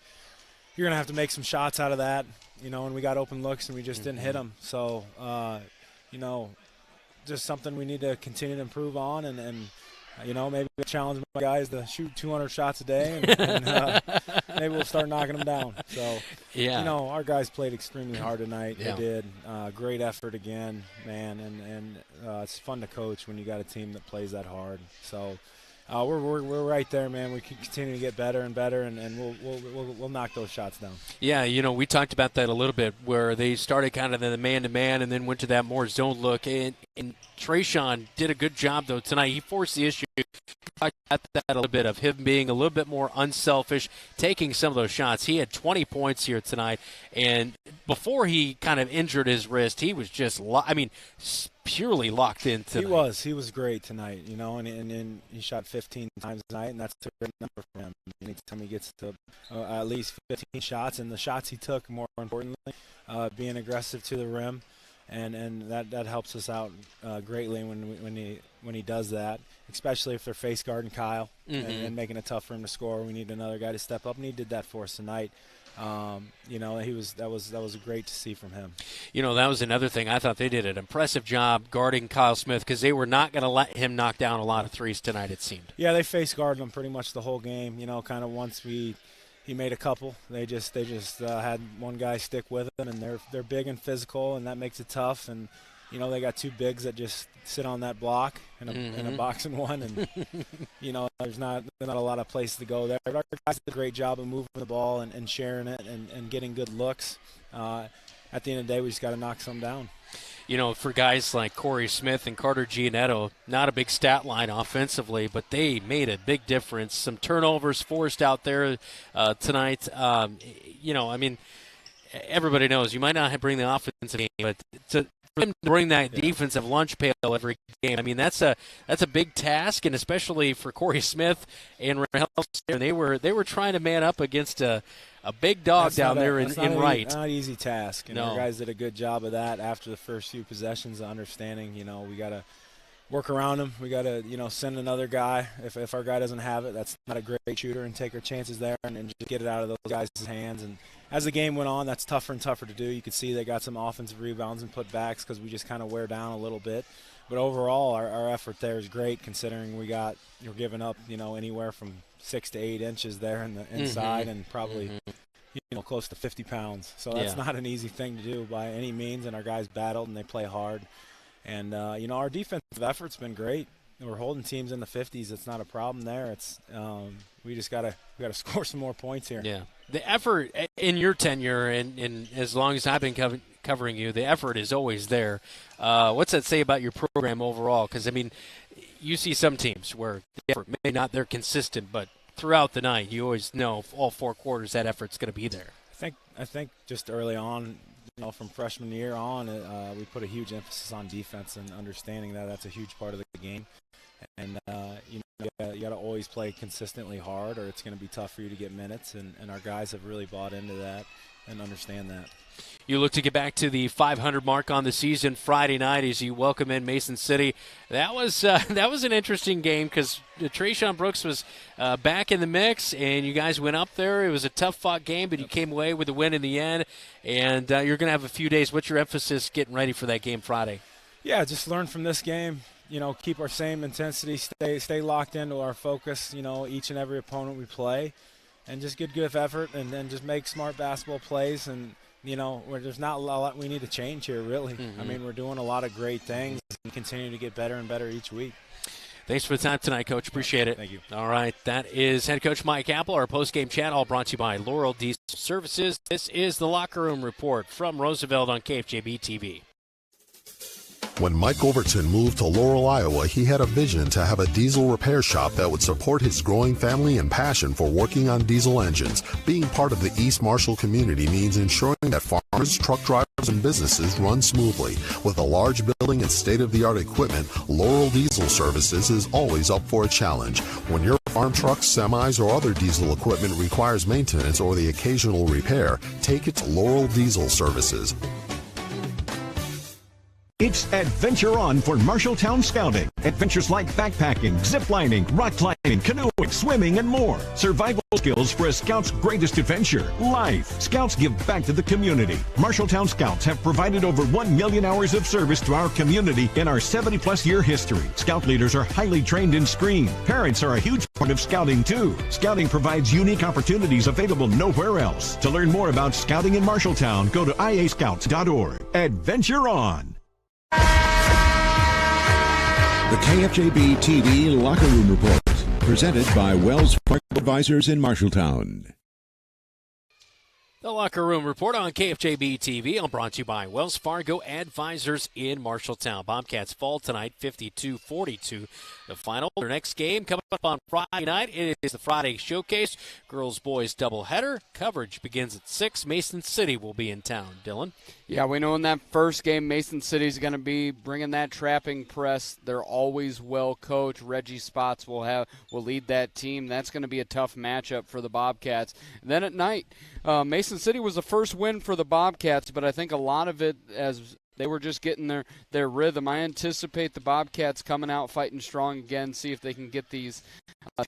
you're going to have to make some shots out of that, and we got open looks and we just didn't hit them. So, just something we need to continue to improve on and maybe challenge my guys to shoot 200 shots a day and maybe we'll start knocking them down. So, our guys played extremely hard tonight. Yeah. They did. Great effort again, man, and it's fun to coach when you got a team that plays that hard. So, we're right there, man. We can continue to get better and better, and we'll knock those shots down. Yeah, we talked about that a little bit, where they started kind of in the man-to-man and then went to that more zone look. And Trayshawn did a good job, though, tonight. He forced the issue. I got that a little bit of him being a little bit more unselfish, taking some of those shots. He had 20 points here tonight, and before he kind of injured his wrist, he was just, purely locked in tonight. He was great tonight, and he shot 15 times tonight, and that's a great number for him. Anytime he gets to at least 15 shots, and the shots he took, more importantly, being aggressive to the rim, and that helps us out greatly when he does that, especially if they're face guarding Kyle and making it tough for him to score. We need another guy to step up, and he did that for us tonight. That was great to see from him. That was another thing. I thought they did an impressive job guarding Kyle Smith, because they were not going to let him knock down a lot of threes tonight, it seemed. Yeah, they face guarded him pretty much the whole game. Kind of once he made a couple, they just had one guy stick with him, and they're big and physical, and that makes it tough. And they got 2 bigs that just sit on that block in a box and one, and there's not a lot of place to go there. But our guys did a great job of moving the ball and sharing it and getting good looks. At the end of the day, we just got to knock some down. for guys like Corey Smith and Carter Giannetto, not a big stat line offensively, but they made a big difference. Some turnovers forced out there tonight. Everybody knows you might not bring the offensive game, but for them to bring that defensive lunch pail every game, that's a big task, and especially for Corey Smith and Rahel, they were trying to man up against a big dog down there in right. Not an easy task. And no. Our guys did a good job of that after the first few possessions, of understanding, we got to work around them. We got to, send another guy. If our guy doesn't have it, that's not a great shooter, and take our chances there and just get it out of those guys' hands. And as the game went on, that's tougher and tougher to do. You could see they got some offensive rebounds and putbacks because we just kind of wear down a little bit. But overall, our effort there is great, considering you're giving up, anywhere from 6 to 8 inches there in the inside, and probably, close to 50 pounds. So that's not an easy thing to do by any means. And our guys battled and they play hard. And our defensive effort's been great. We're holding teams in the 50s. It's not a problem there. It's we just gotta score some more points here. Yeah, the effort in your tenure and as long as I've been covering you, the effort is always there. What's that say about your program overall? Because you see some teams where the effort may not they're consistent, but throughout the night you always know all 4 quarters that effort's going to be there. I think just early on, from freshman year on, we put a huge emphasis on defense and understanding that that's a huge part of the game. And, you got to always play consistently hard or it's going to be tough for you to get minutes. And our guys have really bought into that and understand that. You look to get back to the 500 mark on the season Friday night as you welcome in Mason City. That was an interesting game because Trayshawn Brooks was back in the mix, and you guys went up there. It was a tough-fought game, but you came away with a win in the end. And you're going to have a few days. What's your emphasis getting ready for that game Friday? Yeah, just learn from this game. Keep our same intensity, stay locked into our focus, each and every opponent we play, and just get good effort and then just make smart basketball plays. And, where there's not a lot we need to change here, really. Mm-hmm. We're doing a lot of great things and continue to get better and better each week. Thanks for the time tonight, Coach. Appreciate it. Thank you. All right, that is head coach Mike Apple. Our post-game chat all brought to you by Laurel Diesel Services. This is the Locker Room Report from Roosevelt on KFJB-TV. When Mike Overton moved to Laurel, Iowa, he had a vision to have a diesel repair shop that would support his growing family and passion for working on diesel engines. Being part of the East Marshall community means ensuring that farmers, truck drivers, and businesses run smoothly. With a large building and state-of-the-art equipment, Laurel Diesel Services is always up for a challenge. When your farm trucks, semis, or other diesel equipment requires maintenance or the occasional repair, take it to Laurel Diesel Services. It's Adventure On for Marshalltown Scouting. Adventures like backpacking, ziplining, rock climbing, canoeing, swimming, and more. Survival skills for a scout's greatest adventure, life. Scouts give back to the community. Marshalltown Scouts have provided over 1 million hours of service to our community in our 70-plus year history. Scout leaders are highly trained in Screen. Parents are a huge part of Scouting, too. Scouting provides unique opportunities available nowhere else. To learn more about Scouting in Marshalltown, go to iascouts.org. Adventure On. The KFJB-TV Locker Room Report, presented by Wells Fargo Advisors in Marshalltown. The Locker Room Report on KFJB-TV, all brought to you by Wells Fargo Advisors in Marshalltown. Bobcats fall tonight, 52-42. The final. Their next game coming up on Friday night. It is the Friday Showcase. Girls-boys doubleheader. Coverage begins at 6. Mason City will be in town. Dylan? Yeah, we know in that first game, Mason City's going to be bringing that trapping press. They're always well coached. Reggie Spots will lead that team. That's going to be a tough matchup for the Bobcats. And then at night, Mason City was the first win for the Bobcats, but I think a lot of it as they were just getting their rhythm. I anticipate the Bobcats coming out fighting strong again, see if they can get these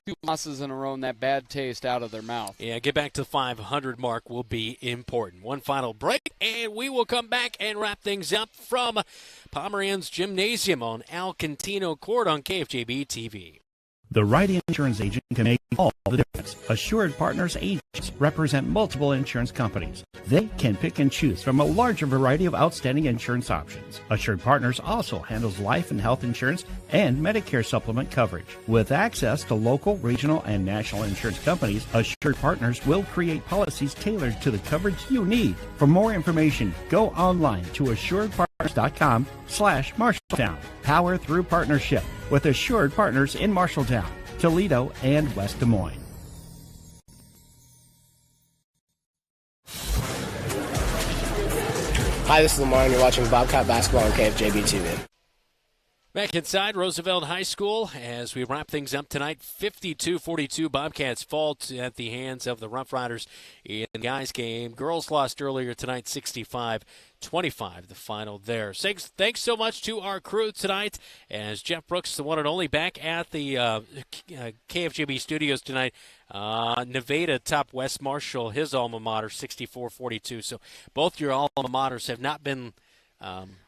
2 losses in a row and that bad taste out of their mouth. Yeah, get back to the 500 mark will be important. One final break, and we will come back and wrap things up from Pomeranz Gymnasium on Al Contino Court on KFJB-TV. The right insurance agent can make all the difference. Assured Partners agents represent multiple insurance companies. They can pick and choose from a larger variety of outstanding insurance options. Assured Partners also handles life and health insurance and Medicare supplement coverage. With access to local, regional, and national insurance companies, Assured Partners will create policies tailored to the coverage you need. For more information, go online to assuredpartners.com partners.com/Marshalltown. Power through partnership with assured partners in Marshalltown, Toledo, and West Des Moines. Hi, this is Lamar, and you're watching Bobcat Basketball on KFJB-TV. Back inside Roosevelt High School as we wrap things up tonight. 52-42 Bobcats fall at the hands of the Roughriders in the guys game. Girls lost earlier tonight, 65-25, the final there. Thanks so much to our crew tonight as Jeff Brooks, the one and only, back at the KFJB studios tonight. Nevada topped West Marshall, his alma mater, 64-42. So both your alma maters have not been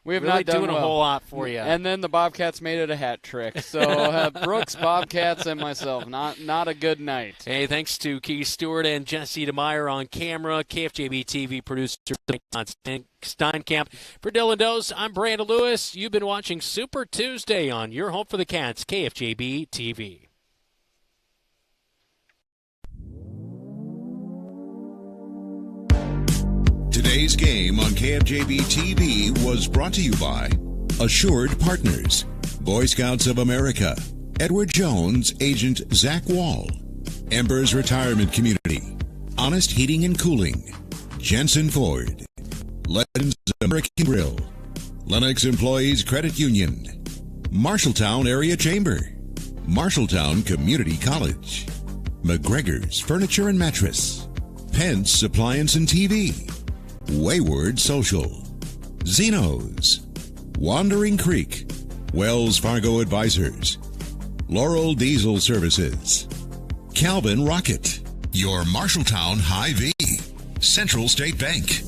we have really not done doing a whole lot for you. And then the Bobcats made it a hat trick. So Brooks, Bobcats, and myself, not a good night. Hey, thanks to Keith Stewart and Jesse DeMeyer on camera. KFJB-TV producer Steinkamp. For Dylan Does, I'm Brandon Lewis. You've been watching Super Tuesday on your home for the Cats, KFJB-TV. Today's game on KFJB-TV was brought to you by Assured Partners, Boy Scouts of America, Edward Jones, Agent Zach Wall, Embers Retirement Community, Honest Heating and Cooling, Jensen Ford, Legends American Grill, Lennox Employees Credit Union, Marshalltown Area Chamber, Marshalltown Community College, McGregor's Furniture and Mattress, Pence Appliance and TV, Wayward Social, Zeno's, Wandering Creek, Wells Fargo Advisors, Laurel Diesel Services, Calvin Rocket, your Marshalltown Hy-Vee, Central State Bank.